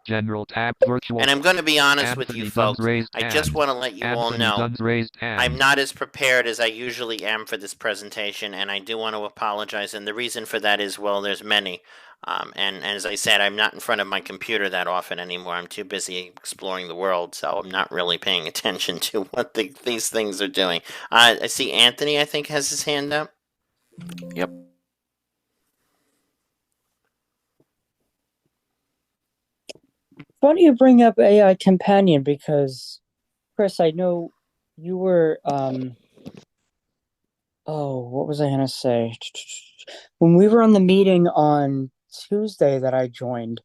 General tab, virtual. And I'm going to be honest with you folks. I just hand. want to let you all know Dunn's raised hand. I'm not as prepared as I usually am for this presentation, and I do want to apologize. And the reason for that is, well, there's many. And as I said, I'm not in front of my computer that often anymore. I'm too busy exploring the world, so I'm not really paying attention to what these things are doing. I see Anthony, I think, has his hand up. Yep. Funny you bring up AI Companion because, Chris, I know you were, what was I going to say? When we were on the meeting on Tuesday that I joined,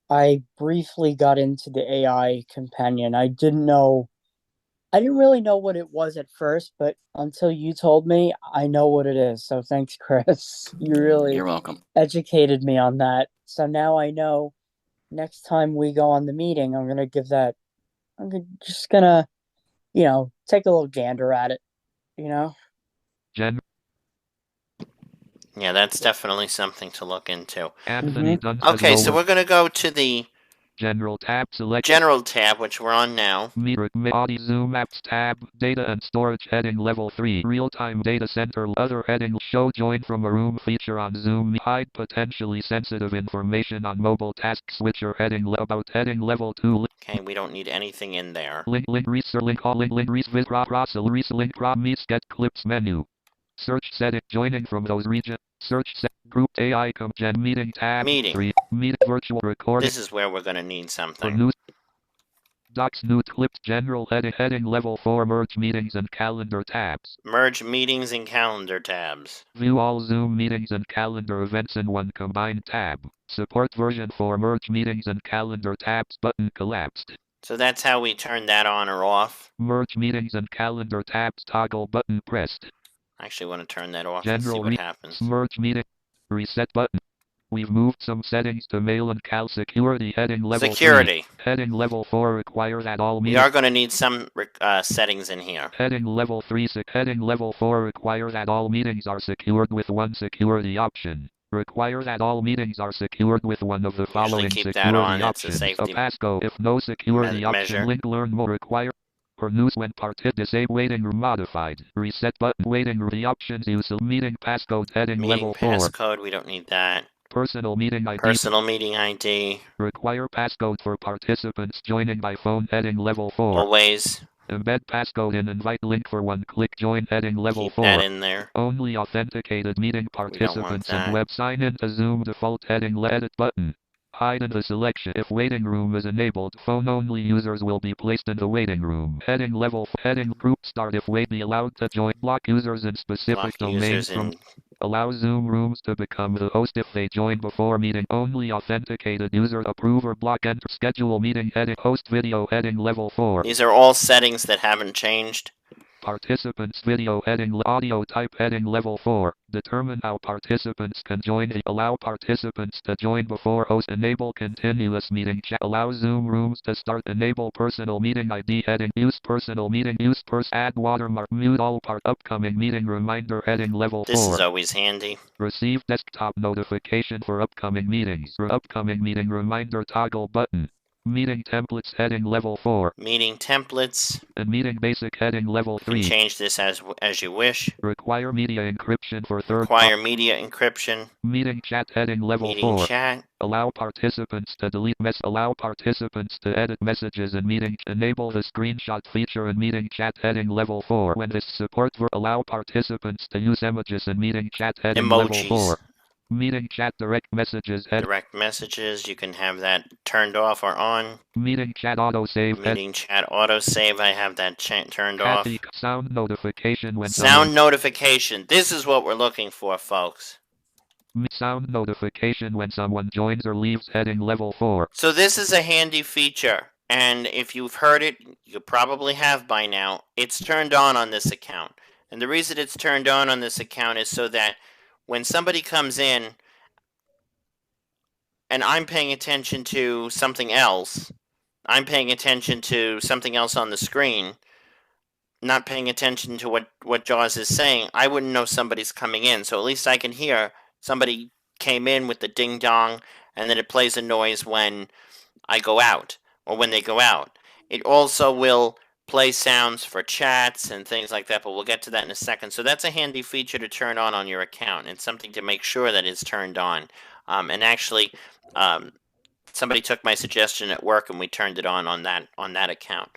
I briefly got into the AI Companion. I didn't really know what it was at first, but until you told me, I know what it is. So thanks, Chris. You're welcome. Educated me on that. So now I know next time we go on the meeting, I'm just gonna, take a little gander at it, Yeah, that's definitely something to look into. Anthony Okay, so we're going to go to the General tab, select General tab, which we're on now. Audio Zoom Apps tab, Data and Storage heading level 3, Real-Time Data Center, other heading, Show Join from a Room feature on Zoom, Hide potentially sensitive information on mobile task switcher heading, About heading level 2. Okay, we don't need anything in there. Link, get clips menu. Search setting, joining from those regions. Search set, group AI Gen meeting tab. Meeting. 3, meet virtual recording. This is where we're going to need something. News. Docs new clips general heading level 4 merge meetings and calendar tabs. Merge meetings and calendar tabs. View all Zoom meetings and calendar events in one combined tab. Support version 4 merge meetings and calendar tabs button collapsed. So that's how we turn that on or off. Merge meetings and calendar tabs toggle button pressed. I actually want to turn that off General and see what happens. Merge meeting. Reset button. We've moved some settings to mail and cal security heading level Security. 3. Heading level 4 requires that all meetings. We are going to need some settings in here. Heading level 3. Heading level 4 requires that all meetings are secured with one security option. Require that all meetings are secured with one of the following security options. A passcode. If no security option, link learn more require. For news when disable waiting room modified. Reset button waiting room. The options use meeting passcode heading level 4. Passcode, we don't need that. Personal meeting ID. Personal meeting ID. Require passcode for participants joining by phone heading level 4. Always. Embed passcode in invite link for one-click join heading level 4. Keep that in there. Only authenticated meeting participants and web sign in to Zoom default heading edit button. Hide in the selection. If waiting room is enabled, phone-only users will be placed in the waiting room. Heading level heading group start if wait be allowed to join. Block users in specific domains from. Allow Zoom rooms to become the host if they join before meeting. Only authenticated user approve or block enter. Schedule meeting heading host video heading level 4. These are all settings that haven't changed. Participants video heading audio type heading level 4. Determine how participants can join. Allow participants to join before host. Enable continuous meeting chat. Allow Zoom rooms to start. Enable personal meeting ID heading. Use personal meeting. Use add watermark. Mute all upcoming meeting reminder heading level 4. This is always handy. Receive desktop notification for upcoming meetings. For upcoming meeting reminder toggle button. Meeting templates heading level 4. Meeting templates. And meeting basic heading level 3. You can change this as you wish. Require media encryption for third. Require media encryption. Meeting chat heading level 4. Meeting chat. Allow participants to delete Allow participants to edit messages in meeting. Enable the screenshot feature in meeting chat heading level 4. When this support allow participants to use emojis in meeting chat heading level 4. Meeting chat direct messages direct messages, you can have that turned off or on. Meeting chat autosave. Meeting chat autosave, I have that turned off. Sound notification when notification. This is what we're looking for, folks. Sound notification when someone joins or leaves heading level 4. So this is a handy feature, and if you've heard it, you probably have by now. It's turned on this account. And the reason it's turned on this account is so that when somebody comes in and I'm paying attention to something else, I'm paying attention to something else on the screen, not paying attention to what JAWS is saying, I wouldn't know somebody's coming in. So at least I can hear somebody came in with the ding dong, and then it plays a noise when I go out or when they go out. It also will play sounds for chats and things like that, but we'll get to that in a second. So that's a handy feature to turn on your account, and something to make sure that it's turned on. And actually, somebody took my suggestion at work, and we turned it on that account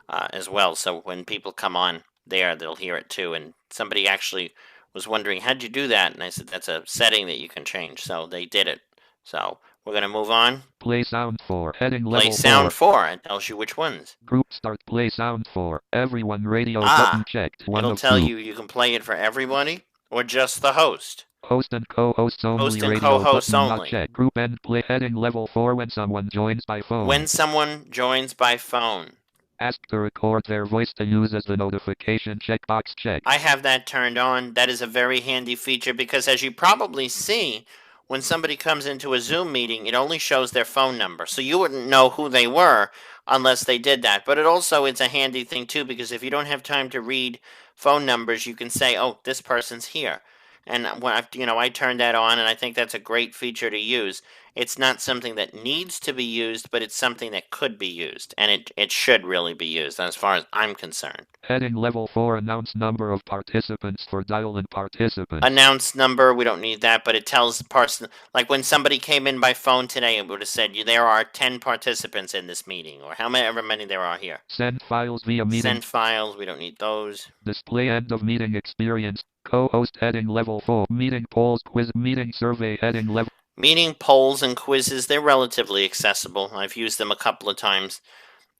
as well. So when people come on there, they'll hear it too. And somebody actually was wondering, how'd you do that? And I said, that's a setting that you can change. So they did it. So we're going to move on. Play sound 4. Heading level 4. Play sound 4. It tells you which ones. Group start. Play sound 4. Everyone radio button checked. It'll tell you can play it for everybody or just the host. Host and co-hosts only. Host and radio co-hosts button only. not checked. Group end play heading level 4 when someone joins by phone. When someone joins by phone. Ask to record their voice to use as the notification checkbox checked. I have that turned on. That is a very handy feature because, as you probably see, when somebody comes into a Zoom meeting, it only shows their phone number. So you wouldn't know who they were unless they did that. But it's a handy thing too, because if you don't have time to read phone numbers, you can say, oh, this person's here. And when I turned that on, and I think that's a great feature to use. It's not something that needs to be used, but it's something that could be used, and it should really be used as far as I'm concerned. Heading level 4, announce number of participants for dial-in participants. Announce number, we don't need that, but it tells the person, like when somebody came in by phone today, it would have said, there are 10 participants in this meeting, or however many there are here. Send files via meeting. Send files, we don't need those. Display end of meeting experience. Co-host heading level 4. Meeting polls, quiz, meeting survey heading level. Meeting polls and quizzes, they're relatively accessible. I've used them a couple of times,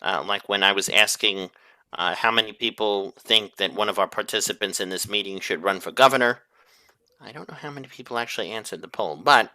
like when I was asking how many people think that one of our participants in this meeting should run for governor. I don't know how many people actually answered the poll, but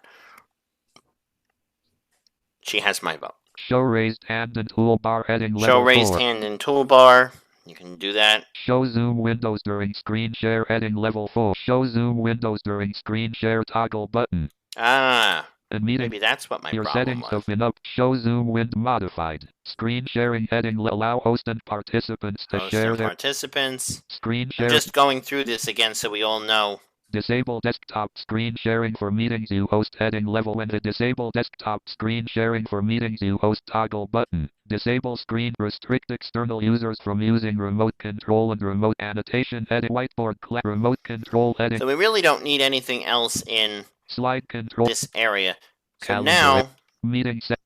she has my vote. Show raised hand and toolbar heading level 4. Show raised hand and toolbar. You can do that. Show Zoom windows during screen share heading level 4. Show Zoom windows during screen share toggle button. And meeting. Maybe that's what my Your problem settings was. have been up. Show Zoom window modified. Screen sharing heading allow host and participants to Host share and their participants. Screen share. I'm just going through this again so we all know. Disable desktop screen sharing for meetings you host heading level when the disable desktop screen sharing for meetings you host toggle button. Disable screen restrict external users from using remote control and remote annotation heading whiteboard remote control heading. So we really don't need anything else in slide control this area. So calendar now meeting set.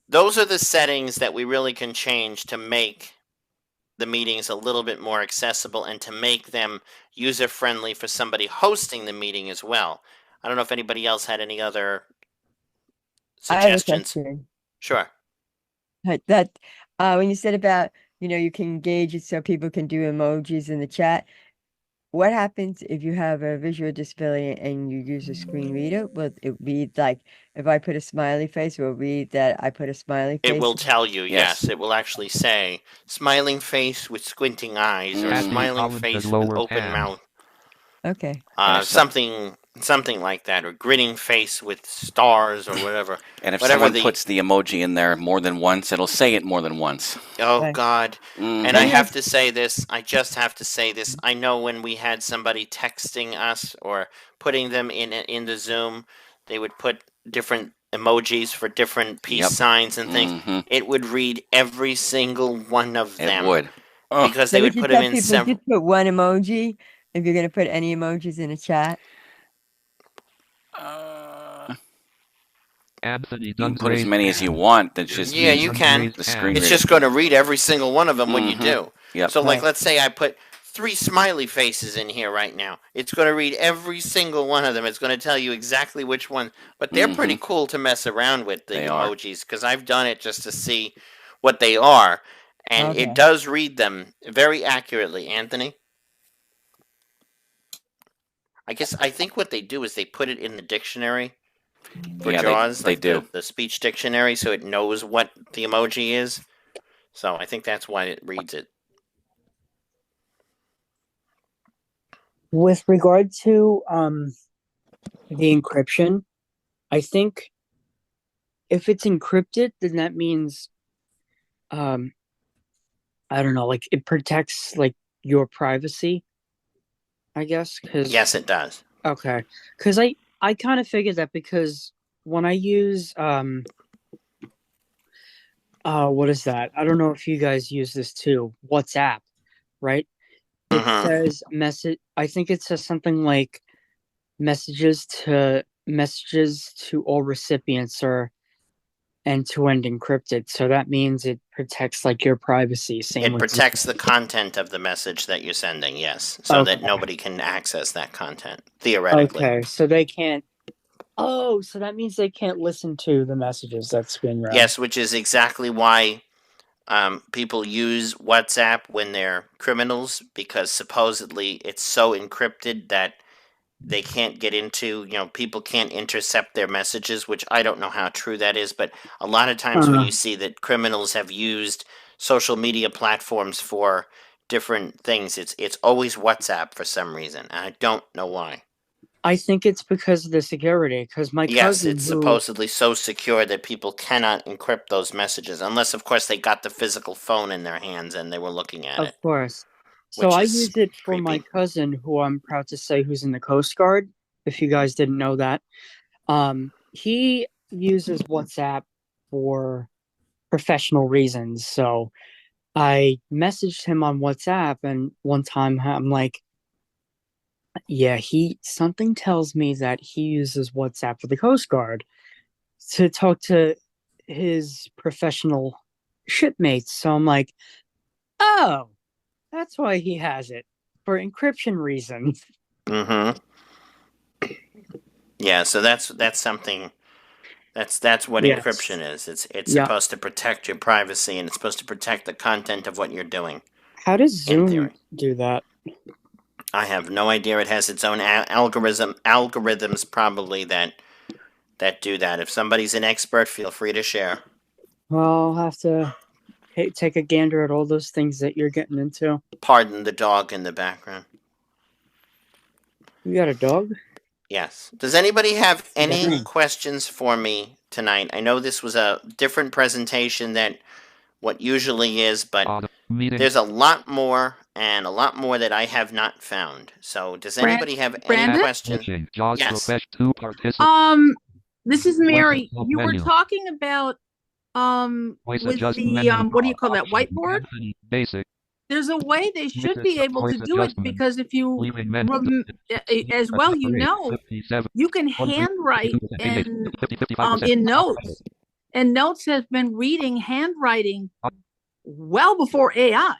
Those are the settings that we really can change to make the meetings a little bit more accessible and to make them user-friendly for somebody hosting the meeting as well. I don't know if anybody else had any other suggestions. Sure. That when you said about, you can engage it so people can do emojis in the chat. What happens if you have a visual disability and you use a screen reader? Will it read like if I put a smiley face, will it read that I put a smiley face? It will tell you, yes. It will actually say smiling face with squinting eyes or smiling face with open mouth. Okay. Something like that, or grinning face with stars or whatever. And if someone puts the emoji in there more than once, it'll say it more than once. Oh, God. And I have to say this. I just have to say this. I know when we had somebody texting us or putting them in the Zoom, they would put different emojis for different peace signs and things. It would read every single one of them. It would. Because they would put them in several. Just put one emoji if you're going to put any emojis in a chat. Anthony, you can put as many as you want. That's just you can. The screen it's just going to read every single one of them when you do. Yep. So, let's say I put 3 smiley faces in here right now. It's going to read every single one of them. It's going to tell you exactly which one. But they're pretty cool to mess around with, the emojis, because I've done it just to see what they are. And it does read them very accurately, Anthony. I think what they do is they put it in the dictionary for JAWS. They do. The speech dictionary, so it knows what the emoji is. So I think that's why it reads it. With regard to the encryption. I think if it's encrypted, then that means, I don't know, like it protects like your privacy, I guess. Yes, it does. Okay, because I kind of figured that because when I use what is that? I don't know if you guys use this too. WhatsApp, right? It says message. I think it says something like messages to all recipients are end-to-end encrypted. So that means it protects like your privacy. It protects the content of the message that you're sending, yes, so that nobody can access that content, theoretically. Okay, so they can't. Oh, so that means they can't listen to the messages that's being read. Yes, which is exactly why people use WhatsApp when they're criminals, because supposedly it's so encrypted that they can't get into, people can't intercept their messages, which I don't know how true that is, but a lot of times when you see that criminals have used social media platforms for different things, it's always WhatsApp for some reason, and I don't know why. I think it's because of the security, because my cousin... Yes, it's supposedly so secure that people cannot encrypt those messages, unless, of course, they got the physical phone in their hands and they were looking at it. Of course. So I use it for my cousin, who I'm proud to say who's in the Coast Guard, if you guys didn't know that. He uses WhatsApp for professional reasons, so I messaged him on WhatsApp, and one time I'm like, yeah, something tells me that he uses WhatsApp for the Coast Guard to talk to his professional shipmates. So I'm like, oh, that's why he has it, for encryption reasons. Mm-hmm. Yeah, so that's something. That's what encryption is. It's supposed to protect your privacy, and it's supposed to protect the content of what you're doing. How does Zoom do that? I have no idea. It has its own algorithms probably that do that. If somebody's an expert, feel free to share. Well, I'll have to take a gander at all those things that you're getting into. Pardon the dog in the background. You got a dog? Yes. Does anybody have any questions for me tonight? I know this was a different presentation than what usually is, but there's a lot more, and a lot more that I have not found. So does anybody have any questions? Yes. This is Mary. You were talking about with the what do you call that, whiteboard? Basic. There's a way they should be able to do it, because if you as well, you can handwrite and in notes, and notes has been reading handwriting well before AI.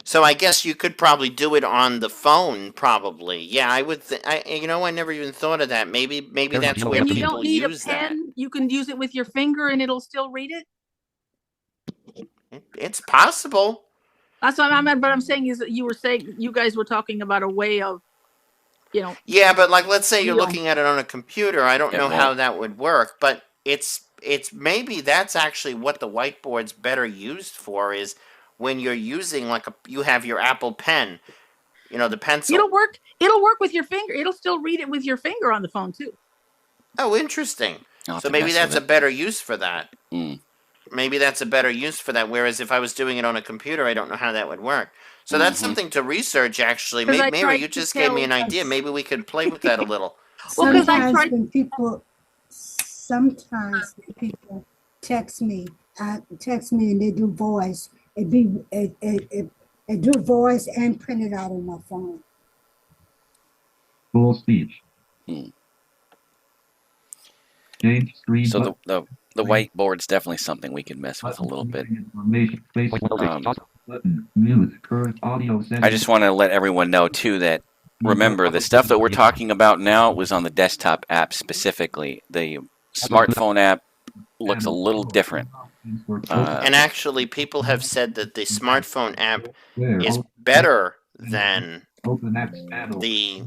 So I guess you could probably do it on the phone, probably. Yeah, I would. I never even thought of that. Maybe that's where people use that. And you don't need a pen. You can use it with your finger, and it'll still read it. It's possible. That's what I'm saying is that you guys were talking about a way of, Yeah, but like, let's say you're looking at it on a computer. I don't know how that would work, but it's maybe that's actually what the whiteboard's better used for, is when you're using you have your Apple Pen, the pencil. It'll work with your finger. It'll still read it with your finger on the phone too. Oh, interesting. So maybe that's a better use for that. Maybe that's a better use for that. Whereas if I was doing it on a computer, I don't know how that would work. So that's something to research, actually. Mary, you just gave me an idea. Maybe we could play with that a little. Sometimes when people text me and they do voice, it do voice and print it out on my phone. Full speech. So the whiteboard's definitely something we can mess with a little bit. I just want to let everyone know too that, remember, the stuff that we're talking about now was on the desktop app specifically. The smartphone app looks a little different. And actually, people have said that the smartphone app is better than the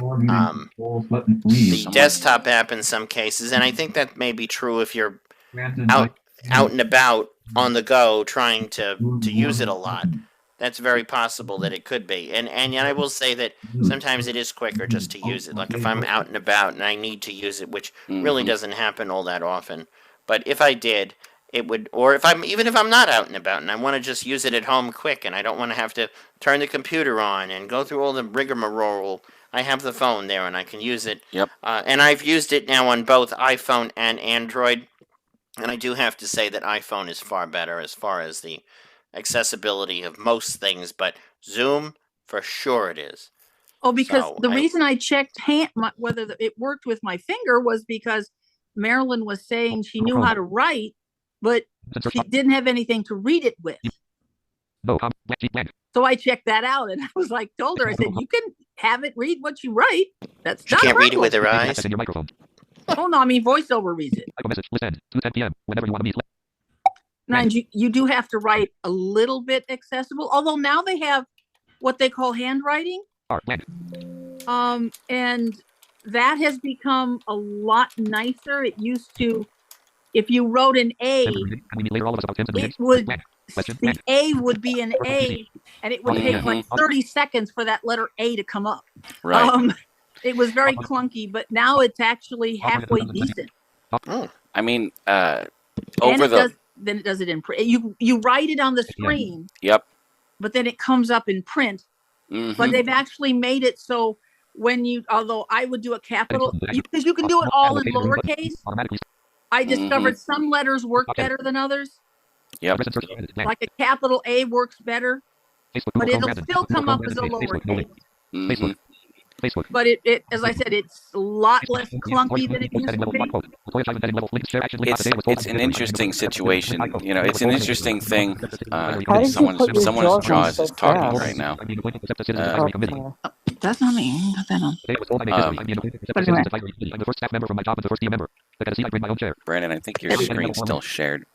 desktop app in some cases, and I think that may be true if you're out and about on the go trying to use it a lot. That's very possible that it could be. And I will say that sometimes it is quicker just to use it. Like if I'm out and about and I need to use it, which really doesn't happen all that often. But if I did, it would, or if even if I'm not out and about and I want to just use it at home quick and I don't want to have to turn the computer on and go through all the rigmarole, I have the phone there and I can use it. Yep. And I've used it now on both iPhone and Android. And I do have to say that iPhone is far better as far as the accessibility of most things, but Zoom, for sure it is. Oh, because the reason I checked whether it worked with my finger was because Marilyn was saying she knew how to write, but she didn't have anything to read it with. So I checked that out, and I was like, told her, I said, you can have it read what you write. That's not a problem. She can't read it with her eyes. Oh no, I mean VoiceOver reads it. And you do have to write a little bit accessible, although now they have what they call handwriting. And that has become a lot nicer. It used to, if you wrote an A, the A would be an A, and it would take like 30 seconds for that letter A to come up. Right. It was very clunky, but now it's actually halfway decent. I mean, then it does it in print. You write it on the screen. Yep. But then it comes up in print. But they've actually made it so when although I would do a capital, because you can do it all in lowercase. I discovered some letters work better than others. Yep. Like a capital A works better, but it'll still come up as a lowercase. But it, as I said, it's a lot less clunky than it used to be. It's an interesting situation. You know, it's an interesting thing. Someone's Jaws is talking right now. That's not me. Not that on. Brandon, I think your screen's still shared.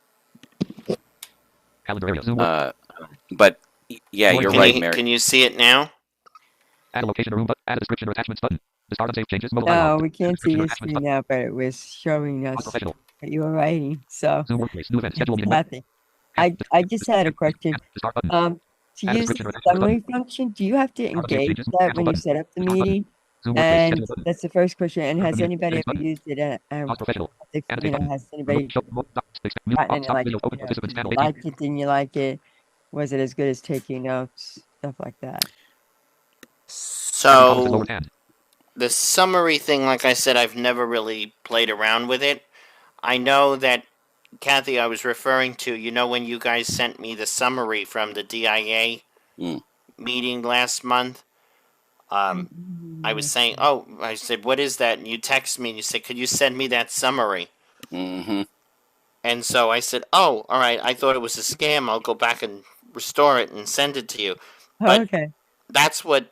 But yeah, you're right, Mary. Can you see it now? Add a location or room, add a description or attachments button. The start and save changes. No, we can't see your screen now, but it was showing us what you were writing. So nothing. I just had a question. To use the summary function, do you have to engage that when you set up the meeting? And that's the first question. And has anybody ever used it? Has anybody gotten it like, liked it? Didn't you like it? Was it as good as taking notes? Stuff like that. So, the summary thing, like I said, I've never really played around with it. I know that, Kathy, I was referring to, when you guys sent me the summary from the DIA meeting last month, I was saying, I said, what is that? And you text me and you said, could you send me that summary? And so I said, all right, I thought it was a scam. I'll go back and restore it and send it to you. But okay. That's what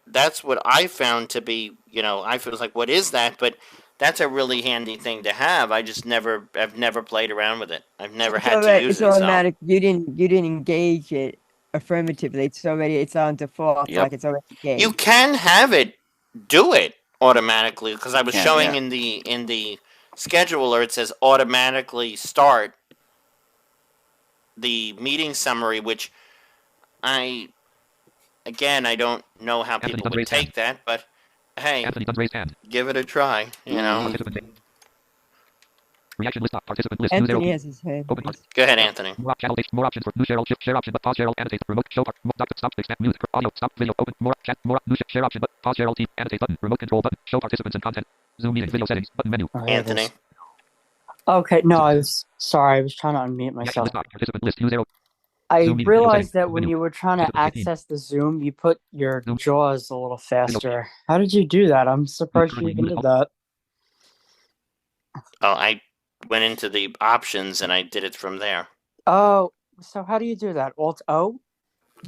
I found to be, I was like, what is that? But that's a really handy thing to have. I've never played around with it. I've never had to use it. It's automatic. So. You didn't engage it affirmatively. It's on default. Yep. Like it's already engaged. You can have it do it automatically because I was showing in the scheduler it says automatically start the meeting summary, which I don't know how people would take that, but hey, give it a try, Reaction list. Participant list. Anthony has his hand. Go ahead, Anthony. More options for new share option, but pause share, annotate, remote, show, stop, snap, music, audio, stop, video, open, more, chat, more, new share option, but pause share, annotate button, remote control button, show participants and content, Zoom meeting, video settings, button menu. Anthony. Okay, no, I was sorry, I was trying to unmute myself. Participant list, use arrow. I realized that when you were trying to access the Zoom, you put your JAWS a little faster. How did you do that? I'm surprised you even did that. Oh, I went into the options and I did it from there. Oh, so how do you do that? Alt-O?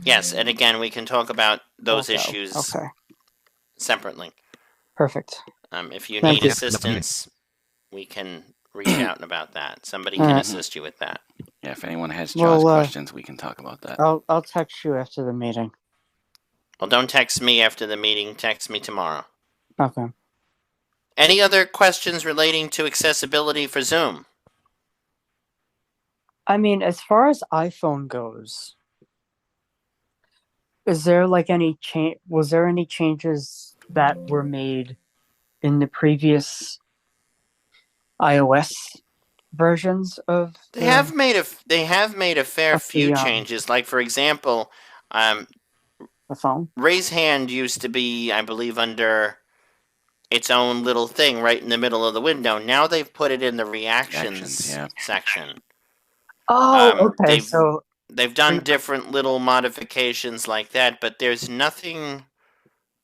Yes, and again, we can talk about those issues separately. Perfect. If you need assistance, we can reach out about that. Somebody can assist you with that. Yeah, if anyone has JAWS questions, we can talk about that. I'll text you after the meeting. Well, don't text me after the meeting. Text me tomorrow. Okay. Any other questions relating to accessibility for Zoom? I mean, as far as iPhone goes, Is there like any change? Was there any changes that were made in the previous iOS versions of They have made a fair few the changes. Like for example, the phone? raise hand used to be, I believe, under its own little thing right in the middle of the window. Now they've put it in the reactions section. Oh, okay. They've done different little modifications like that, but there's nothing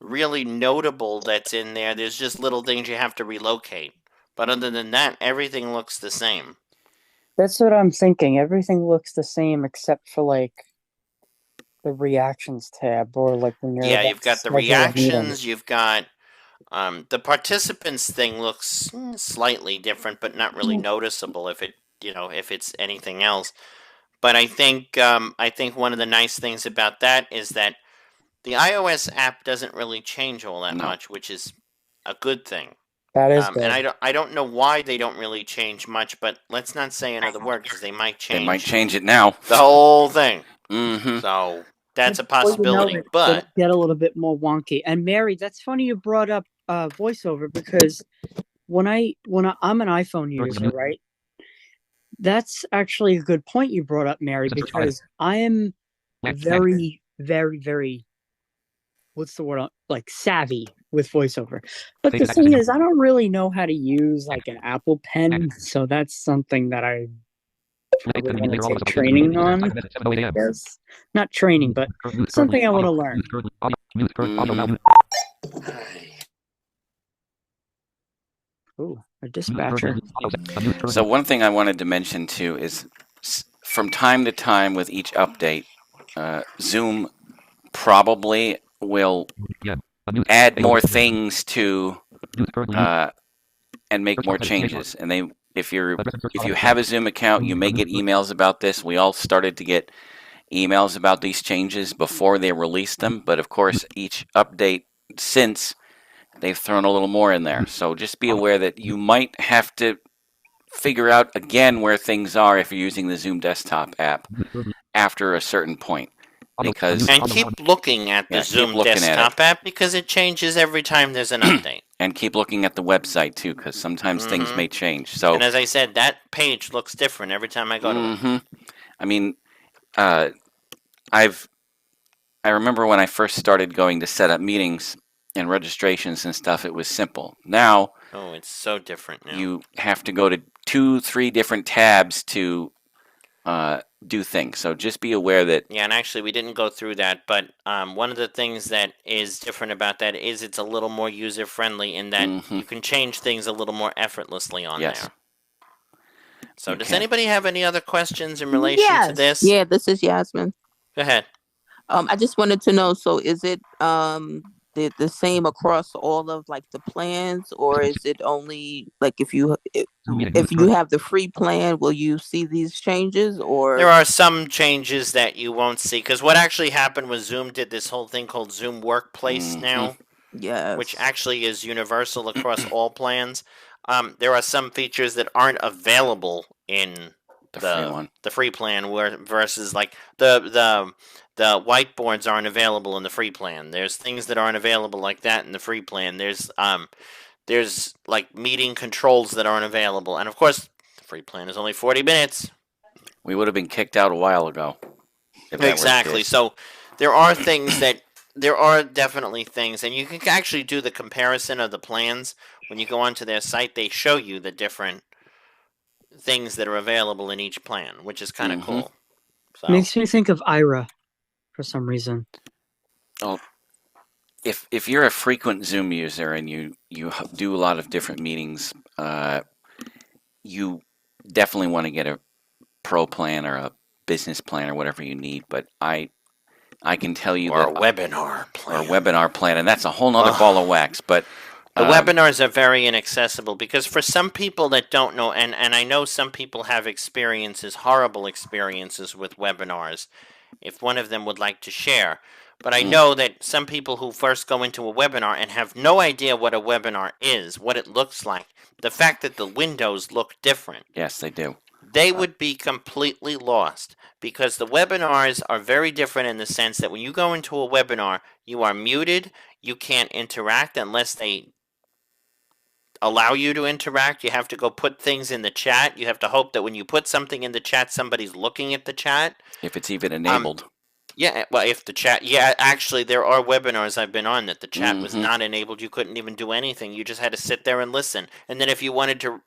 really notable that's in there. There's just little things you have to relocate. But other than that, everything looks the same. That's what I'm thinking. Everything looks the same except for like the reactions tab, or like when you're you've got the reactions. You've got the participants thing looks slightly different, but not really noticeable if it's anything else. But I think one of the nice things about that is that the iOS app doesn't really change all that much, which is a good thing. That is good. And I don't know why they don't really change much, but let's not say another word because they might change. They might change it now. The whole thing. Mm-hmm. So that's a possibility, but get a little bit more wonky. And Mary, that's funny you brought up voiceover, because when I'm an iPhone user, right? That's actually a good point you brought up, Mary, because I am very, very, very, what's the word? Like savvy with voiceover. But the thing is, I don't really know how to use like an Apple Pen, so that's something that I would want to take training on. Yes. Not training, but something I want to learn. Ooh, a dispatcher. So one thing I wanted to mention too is from time to time with each update, Zoom probably will add more things to and make more changes. And if you have a Zoom account, you may get emails about this. We all started to get emails about these changes before they released them, but of course each update since, they've thrown a little more in there. So just be aware that you might have to figure out again where things are if you're using the Zoom desktop app after a certain point. And keep looking at the Zoom desktop app because it changes every time there's an update. And keep looking at the website too, because sometimes things may change. So, and as I said, that page looks different every time I go to it. I mean, I remember when I first started going to set up meetings and registrations and stuff, it was simple. Now, it's so different now. You have to go to 2-3 different tabs to do things. So just be aware that. Yeah, and actually we didn't go through that, but one of the things that is different about that is it's a little more user friendly in that you can change things a little more effortlessly on there. So does anybody have any other questions in relation to this? Yeah, this is Yasmin. Go ahead. I just wanted to know, so is it the same across all of like the plans, or is it only like if you have the free plan, will you see these changes? Or there are some changes that you won't see, because what actually happened was Zoom did this whole thing called Zoom Workplace now, which actually is universal across all plans. There are some features that aren't available in the free plan, versus like the whiteboards aren't available in the free plan. There's things that aren't available like that in the free plan. There's like meeting controls that aren't available, and of course, the free plan is only 40 minutes. We would have been kicked out a while ago. Exactly. So there are definitely things, and you can actually do the comparison of the plans when you go onto their site. They show you the different things that are available in each plan, which is kind of cool. So. Makes me think of Ira for some reason. Oh, if you're a frequent Zoom user and you do a lot of different meetings, you definitely want to get a pro plan or a business plan or whatever you need. But I can tell you a webinar plan, and that's a whole nother ball of wax. But the webinars are very inaccessible because for some people that don't know, and I know some people have horrible experiences with webinars, if one of them would like to share. But I know that some people who first go into a webinar and have no idea what a webinar is, what it looks like, the fact that the windows look different. Yes, they do. they would be completely lost, because the webinars are very different in the sense that when you go into a webinar, you are muted. You can't interact unless they allow you to interact. You have to go put things in the chat. You have to hope that when you put something in the chat, somebody's looking at the chat. If it's even enabled. Yeah, well, if the chat, actually, there are webinars I've been on that the chat was not enabled. You couldn't even do anything. You just had to sit there and listen. And then if you wanted to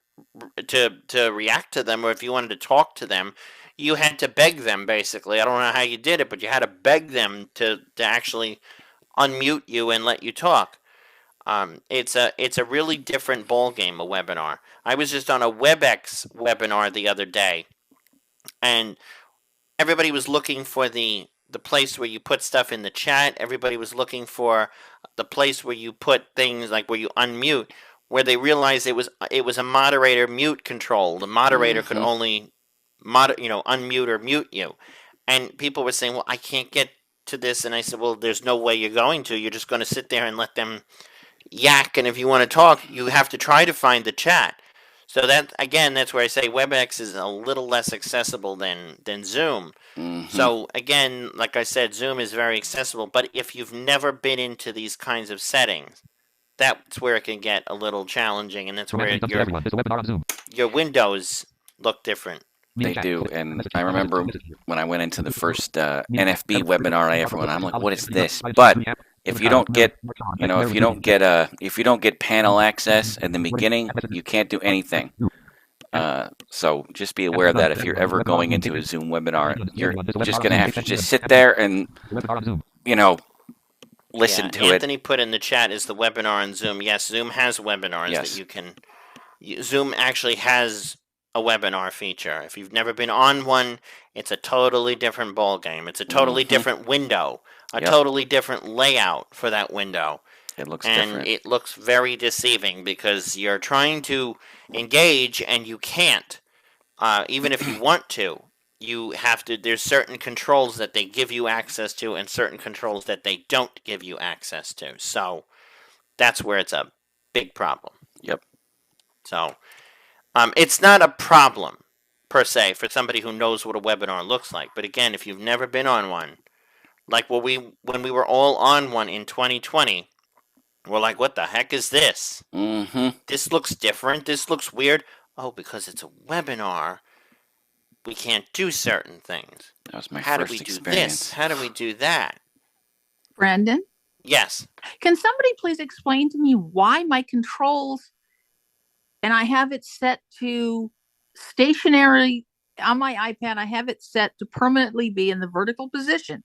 react to them, or if you wanted to talk to them, you had to beg them, basically. I don't know how you did it, but you had to beg them to actually unmute you and let you talk. It's a really different ball game, a webinar. I was just on a WebEx webinar the other day, and everybody was looking for the place where you put stuff in the chat. Everybody was looking for the place where you put things, like where you unmute, where they realized it was a moderator mute control. The moderator could only unmute or mute you. And people were saying, well, I can't get to this. And I said, well, there's no way you're going to. You're just going to sit there and let them yak. And if you want to talk, you have to try to find the chat. So that, again, that's where I say WebEx is a little less accessible than Zoom. So again, like I said, Zoom is very accessible. But if you've never been into these kinds of settings, that's where it can get a little challenging, and that's where your windows look different. They do, and I remember when I went into the first NFB webinar I ever went, I'm like, what is this? But if you don't get, if you don't get panel access in the beginning, you can't do anything. So just be aware of that. If you're ever going into a Zoom webinar, you're just going to have to just sit there and, listen to it. Anthony put in the chat, is the webinar on Zoom. Yes, Zoom has webinars that you can. Zoom actually has a webinar feature. If you've never been on one, it's a totally different ball game. It's a totally different window, a totally different layout for that window. It looks different. And it looks very deceiving because you're trying to engage and you can't. Even if you want to, you have to. There's certain controls that they give you access to and certain controls that they don't give you access to. So that's where it's a big problem. Yep. So it's not a problem per se for somebody who knows what a webinar looks like. But again, if you've never been on one, like when we were all on one in 2020, we're like, what the heck is this? This looks different. This looks weird. Oh, because it's a webinar, we can't do certain things. That was my How first do we experience. do this? How do we do that? Brandon? Yes. Can somebody please explain to me why my controls, and I have it set to stationary on my iPad, I have it set to permanently be in the vertical position.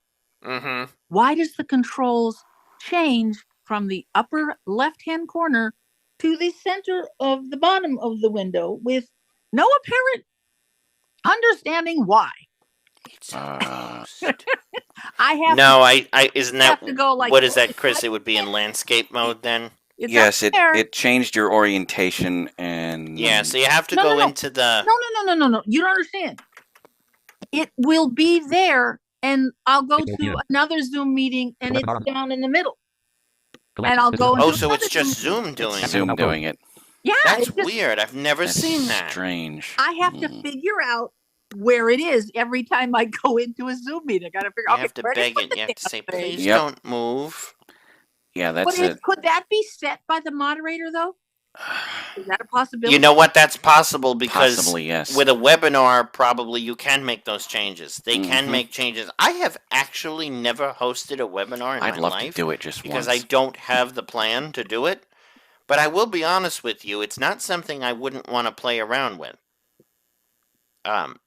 Why does the controls change from the upper left-hand corner to the center of the bottom of the window with no apparent understanding why? I have isn't that to go like, what is that, Chris? It would be in landscape mode then. Yes, it changed your orientation and so you have to go into the no. You don't understand. It will be there, and I'll go to another Zoom meeting, and it's down in the middle. And I'll go. Oh, so it's just Zoom doing it. Yeah, that's weird. I've never seen that. Strange. I have to figure out where it is every time I go into a Zoom meeting. I got to figure out. You have to beg it. You have to say, please don't move. Yeah, that's it. Could that be set by the moderator, though? Is that a possibility? You know what? That's possible because possibly, yes. With a webinar, probably you can make those changes. They can make changes. I have actually never hosted a webinar in my life. I'd love to do it just because once. I don't have the plan to do it. But I will be honest with you, it's not something I wouldn't want to play around with.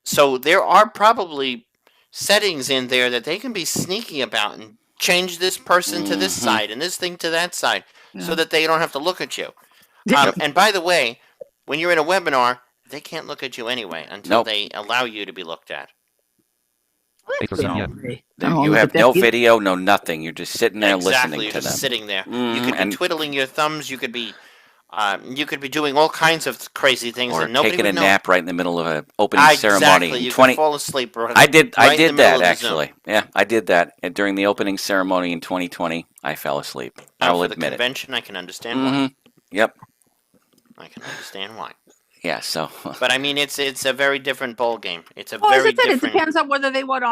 So there are probably settings in there that they can be sneaky about and change this person to this side and this thing to that side so that they don't have to look at you. And by the way, when you're in a webinar, they can't look at you anyway until they allow you to be looked at. You have no video, no nothing. You're just sitting there listening you're to just them. Sitting there. You could be twiddling your thumbs. You could be doing all kinds of crazy things, or and nobody taking would a know. nap right in the middle of an opening ceremony. Exactly. You could fall asleep. I did that actually. Zoom. Yeah, I did that during the opening ceremony in 2020. I fell asleep. I will for admit the it. convention, I can understand why. Yep. I can understand why. Yeah, so. But I mean, it's a very different ball game. It's a Well, as I very said, it different. depends on whether they want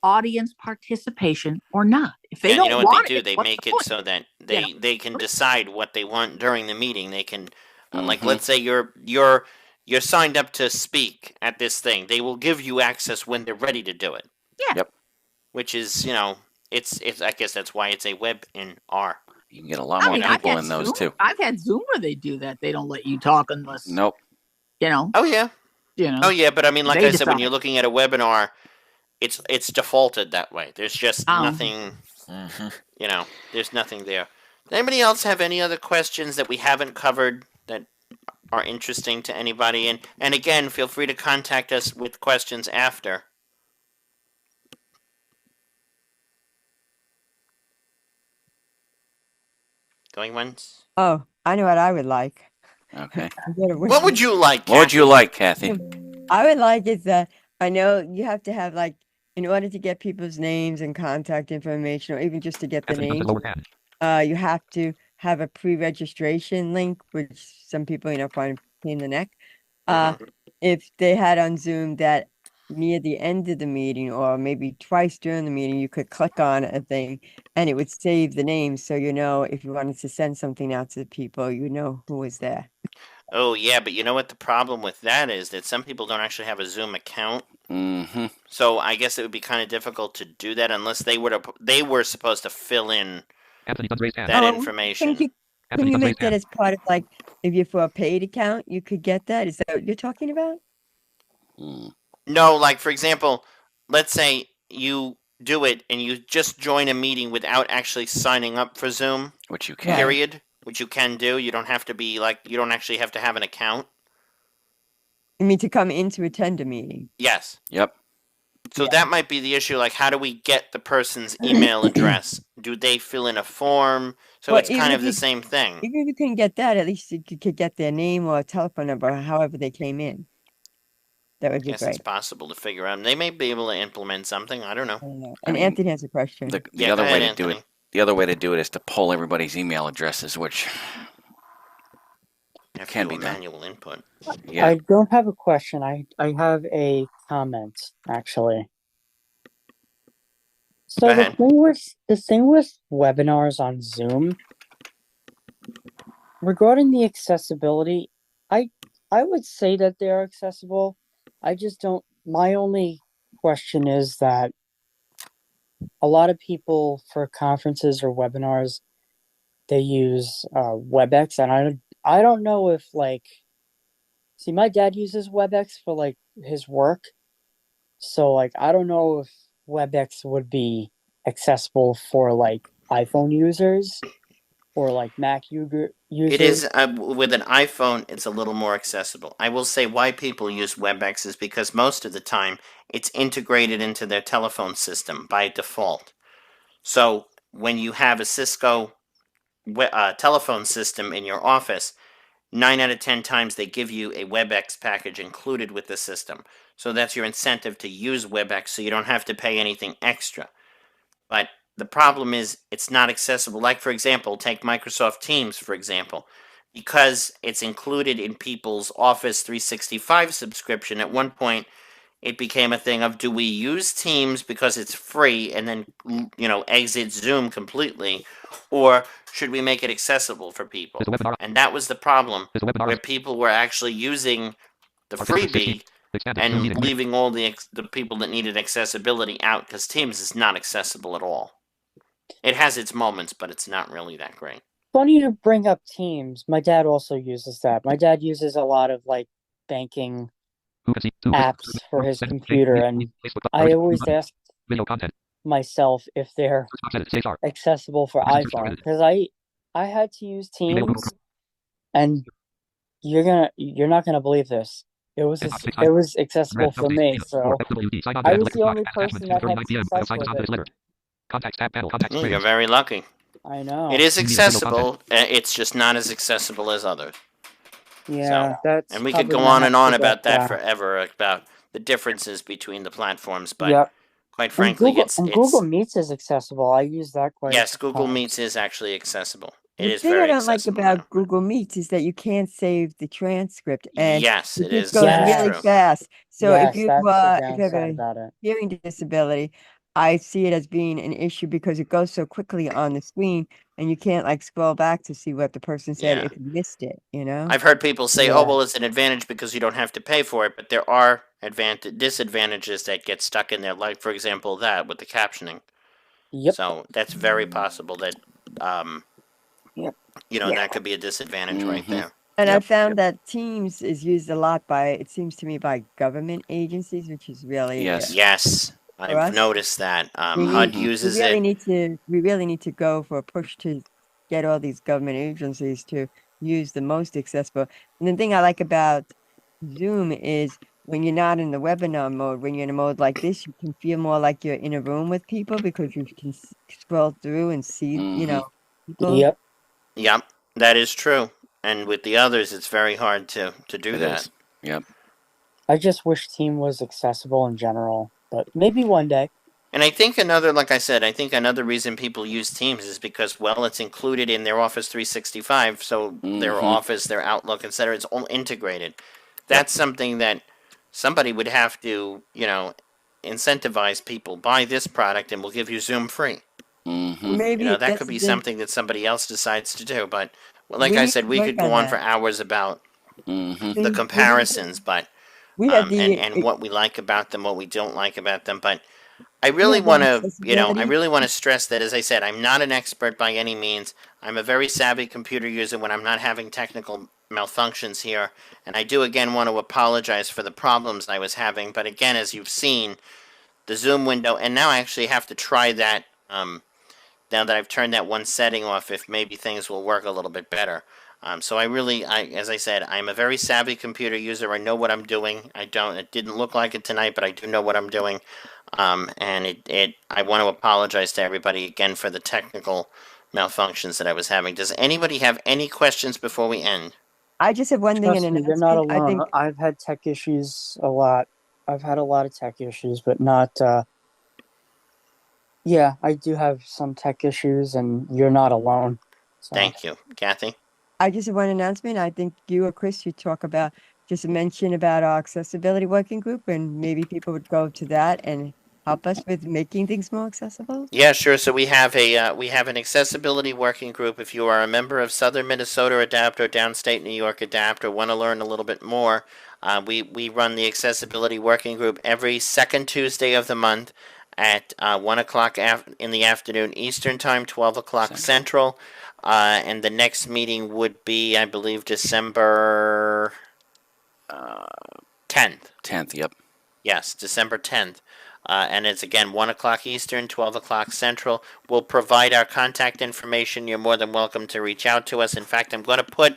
audience participation or not. If they And don't you know what want they do? it, They what's make the it point? so that You know? they can decide what they want during the meeting. They can, like, Mhm. let's say you're signed up to speak at this thing. They will give you access when they're ready to do it. Yeah. Yep. Which is, you know, it's I guess that's why it's a webinar. You can get a lot more people in those too. I've had Zoom where they do that. They don't let you talk unless Nope. you know. Oh yeah. You know. Oh yeah, but I mean, like They I said, when decide. you're looking at a webinar, it's defaulted that way. There's just nothing. You know, there's nothing there. Does anybody else have any other questions that we haven't covered that are interesting to anybody? And again, feel free to contact us with questions after. Going once? Oh, I know what I would like. Okay. What would you like, Kathy? What would you like, Kathy? I would like is that I know you have to have, like, in order to get people's names and contact information, or even just to get the names, you have to have a pre-registration link, which some people, find a pain in the neck. If they had on Zoom that near the end of the meeting, or maybe twice during the meeting, you could click on a thing and it would save the names, so if you wanted to send something out to the people, who was there. Oh yeah, but you know what the problem with that is? That some people don't actually have a Zoom account. Mm-hmm. So I guess it would be kind of difficult to do that unless they were supposed to fill in that information. Can you make that as part of, like, if you're for a paid account, you could get that? Is that what you're talking about? No, like, for example, let's say you do it and you just join a meeting without actually signing up for Zoom. Which you can. Period. Which you can do. You don't have to be, like, you don't actually have to have an account. You mean to come in to attend a meeting? Yes. Yep. So that might be the issue. Like, how do we get the person's email address? Do they fill in a form? So it's kind of the same thing. Even if you couldn't get that, at least you could get their name or telephone number, however they came in. That would be Yes, great. it's possible to figure out. They may be able to implement something. I don't know. And Anthony has a question. The other way to do it. The other way to do it is to pull everybody's email addresses, which can be manual input. Yeah. I don't have a question. I have a comment, actually. So the thing with webinars on Zoom, regarding the accessibility, I would say that they're accessible. I just don't. My only question is that a lot of people for conferences or webinars, they use WebEx, and I don't know if, like, see, my dad uses WebEx for, like, his work, so, like, I don't know if WebEx would be accessible for, like, iPhone users or, like, Mac users. It is with an iPhone. It's a little more accessible. I will say why people use WebEx is because most of the time it's integrated into their telephone system by default. So when you have a Cisco telephone system in your office, 9 out of 10 times they give you a WebEx package included with the system. So that's your incentive to use WebEx, so you don't have to pay anything extra. But the problem is it's not accessible. Like, for example, take Microsoft Teams, for example. Because it's included in people's Office 365 subscription, at one point it became a thing of, do we use Teams because it's free and then, exit Zoom completely? Or should we make it accessible for people? And that was the problem, where people were actually using the freebie and leaving all the people that needed accessibility out, because Teams is not accessible at all. It has its moments, but it's not really that great. Funny you bring up Teams. My dad also uses that. My dad uses a lot of, like, banking apps for his computer, and I always ask myself if they're accessible for iPhone, because I had to use Teams, and you're not gonna believe this. It was accessible for me, so I was the only person that had success with it. You're very lucky. I know. It is accessible. It's just not as accessible as others. Yeah, that's. And we could go on and on about that forever, about the differences between the platforms. But quite frankly, Google Meets is accessible. I use that quite. Yes, Google Meets is actually accessible. is thing I very don't like accessible now. about Google Meets is that you can't save the transcript, and Yes, it it just is. goes That is really true. fast. So Yes, that's the if you have downside a about it. hearing disability, I see it as being an issue because it goes so quickly on the screen, and you can't like scroll back to see what the person said Yeah. if you missed it, you know? I've heard people say, Yeah. "Oh, well, it's an advantage because you don't have to pay for it," but there are disadvantages that get stuck in there. Like, for example, that with the captioning. Yep. So that's very possible that, Yep. you know, Yeah. that could be a disadvantage right there. And I Yep. found that Teams is used a lot by, it seems to me, by government agencies, which is really Yes. Yes, for I've us. noticed that. We HUD need, uses we really it. need to, we really need to go for a push to get all these government agencies to use the most accessible. And the thing I like about Zoom is when you're not in the webinar mode, when you're in a mode like this, you can feel more like you're in a room with people because you can scroll through and see, you know, people. Yep. Yep, that is true. And with the others, it's very hard to do It that. is. Yep. I just wish Team was accessible in general, but maybe one day. And I think another, like I said, I think another reason people use Teams is because, well, it's included in their Office 365, so their Office, their Outlook, etc. It's all integrated. That's something that somebody would have to, you know, incentivize people. Buy this product and we'll give you Zoom free. Maybe You know, that that's could the be thing. something that somebody else decides to do. But, well, like We I need said, to we work could go on on for that. hours about the See, comparisons, but we had the and what we like about them, what we don't like about them. But I we really had the want to, you know, I accessibility. really want to stress that, as I said, I'm not an expert by any means. I'm a very savvy computer user when I'm not having technical malfunctions here. And I do, again, want to apologize for the problems I was having. But again, as you've seen, the Zoom window, and now I actually have to try that, now that I've turned that one setting off, if maybe things will work a little bit better. So as I said, I'm a very savvy computer user. I know what I'm doing. It didn't look like it tonight, but I do know what I'm doing. And I want to apologize to everybody again for the technical malfunctions that I was having. Does anybody have any questions before we end? I just have one thing in Trust me, you're not announcement. I alone. think I've had tech issues a lot. I've had a lot of tech issues, but not. Yeah, I do have some tech issues, and you're not alone. So. Thank you, Kathy. I just have one announcement. I think you or Chris should talk about, just mention about our accessibility working group, and maybe people would go to that and help us with making things more accessible. Yeah, sure. So we have an accessibility working group. If you are a member of Southern Minnesota Adapt or Downstate New York Adapt or want to learn a little bit more, we run the accessibility working group every second Tuesday of the month at 1 o'clock in the afternoon Eastern Time, 12 o'clock Central. And the next meeting would be, I believe, December 10th. 10th, yep. Yes, December 10th. And it's again 1 o'clock Eastern, 12 o'clock Central. We'll provide our contact information. You're more than welcome to reach out to us. In fact, I'm going to put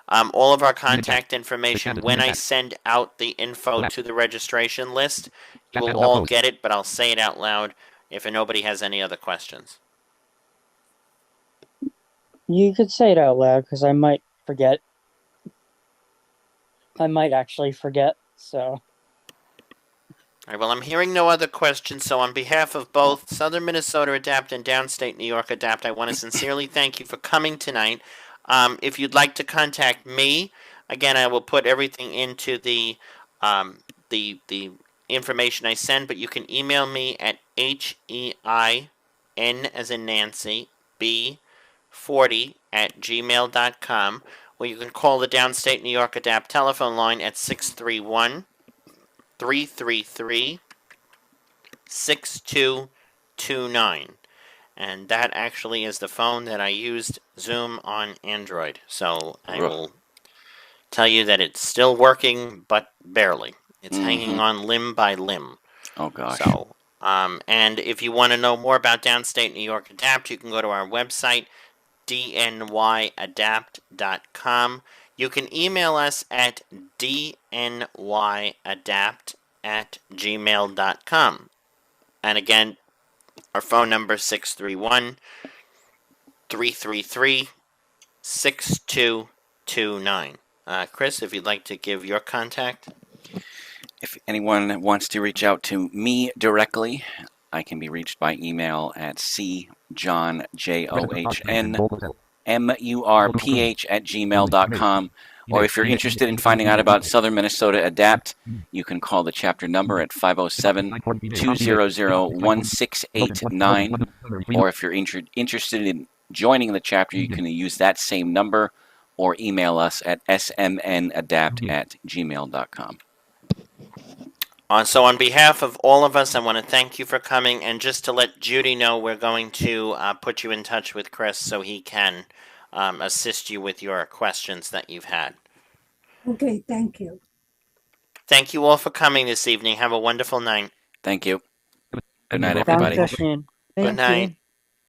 all of our contact information when I send out the info to the registration list. You will all get it, but I'll say it out loud if nobody has any other questions. You could say it out loud because I might forget. I might actually forget, so. All right, well, I'm hearing no other questions, so on behalf of both Southern Minnesota Adapt and Downstate New York Adapt, I want to sincerely thank you for coming tonight. If you'd like to contact me, again, I will put everything into the information I send, but you can email me at HEIN as in Nancy, B40@gmail.com, or you can call the Downstate New York Adapt telephone line at 631-333-6229. And that actually is the phone that I used Zoom on Android. So I will tell you that it's still working, but barely. It's hanging on limb by limb. Oh, gosh. So, and if you want to know more about Downstate New York Adapt, you can go to our website, dnyadapt.com. You can email us at dnyadapt@gmail.com. And again, our phone number is 631-333-6229. Chris, if you'd like to give your contact. If anyone wants to reach out to me directly, I can be reached by email at cjohn, JOHN, murph@gmail.com. Or if you're interested in finding out about Southern Minnesota Adapt, you can call the chapter number at 507-200-1689. Or if you're interested in joining the chapter, you can use that same number or email us at smnadapt@gmail.com. So on behalf of all of us, I want to thank you for coming. And just to let Judy know, we're going to put you in touch with Chris so he can assist you with your questions that you've had. Okay, thank you. Thank you all for coming this evening. Have a wonderful night. Thank you. Good night, everybody. Dankeschön. Good night.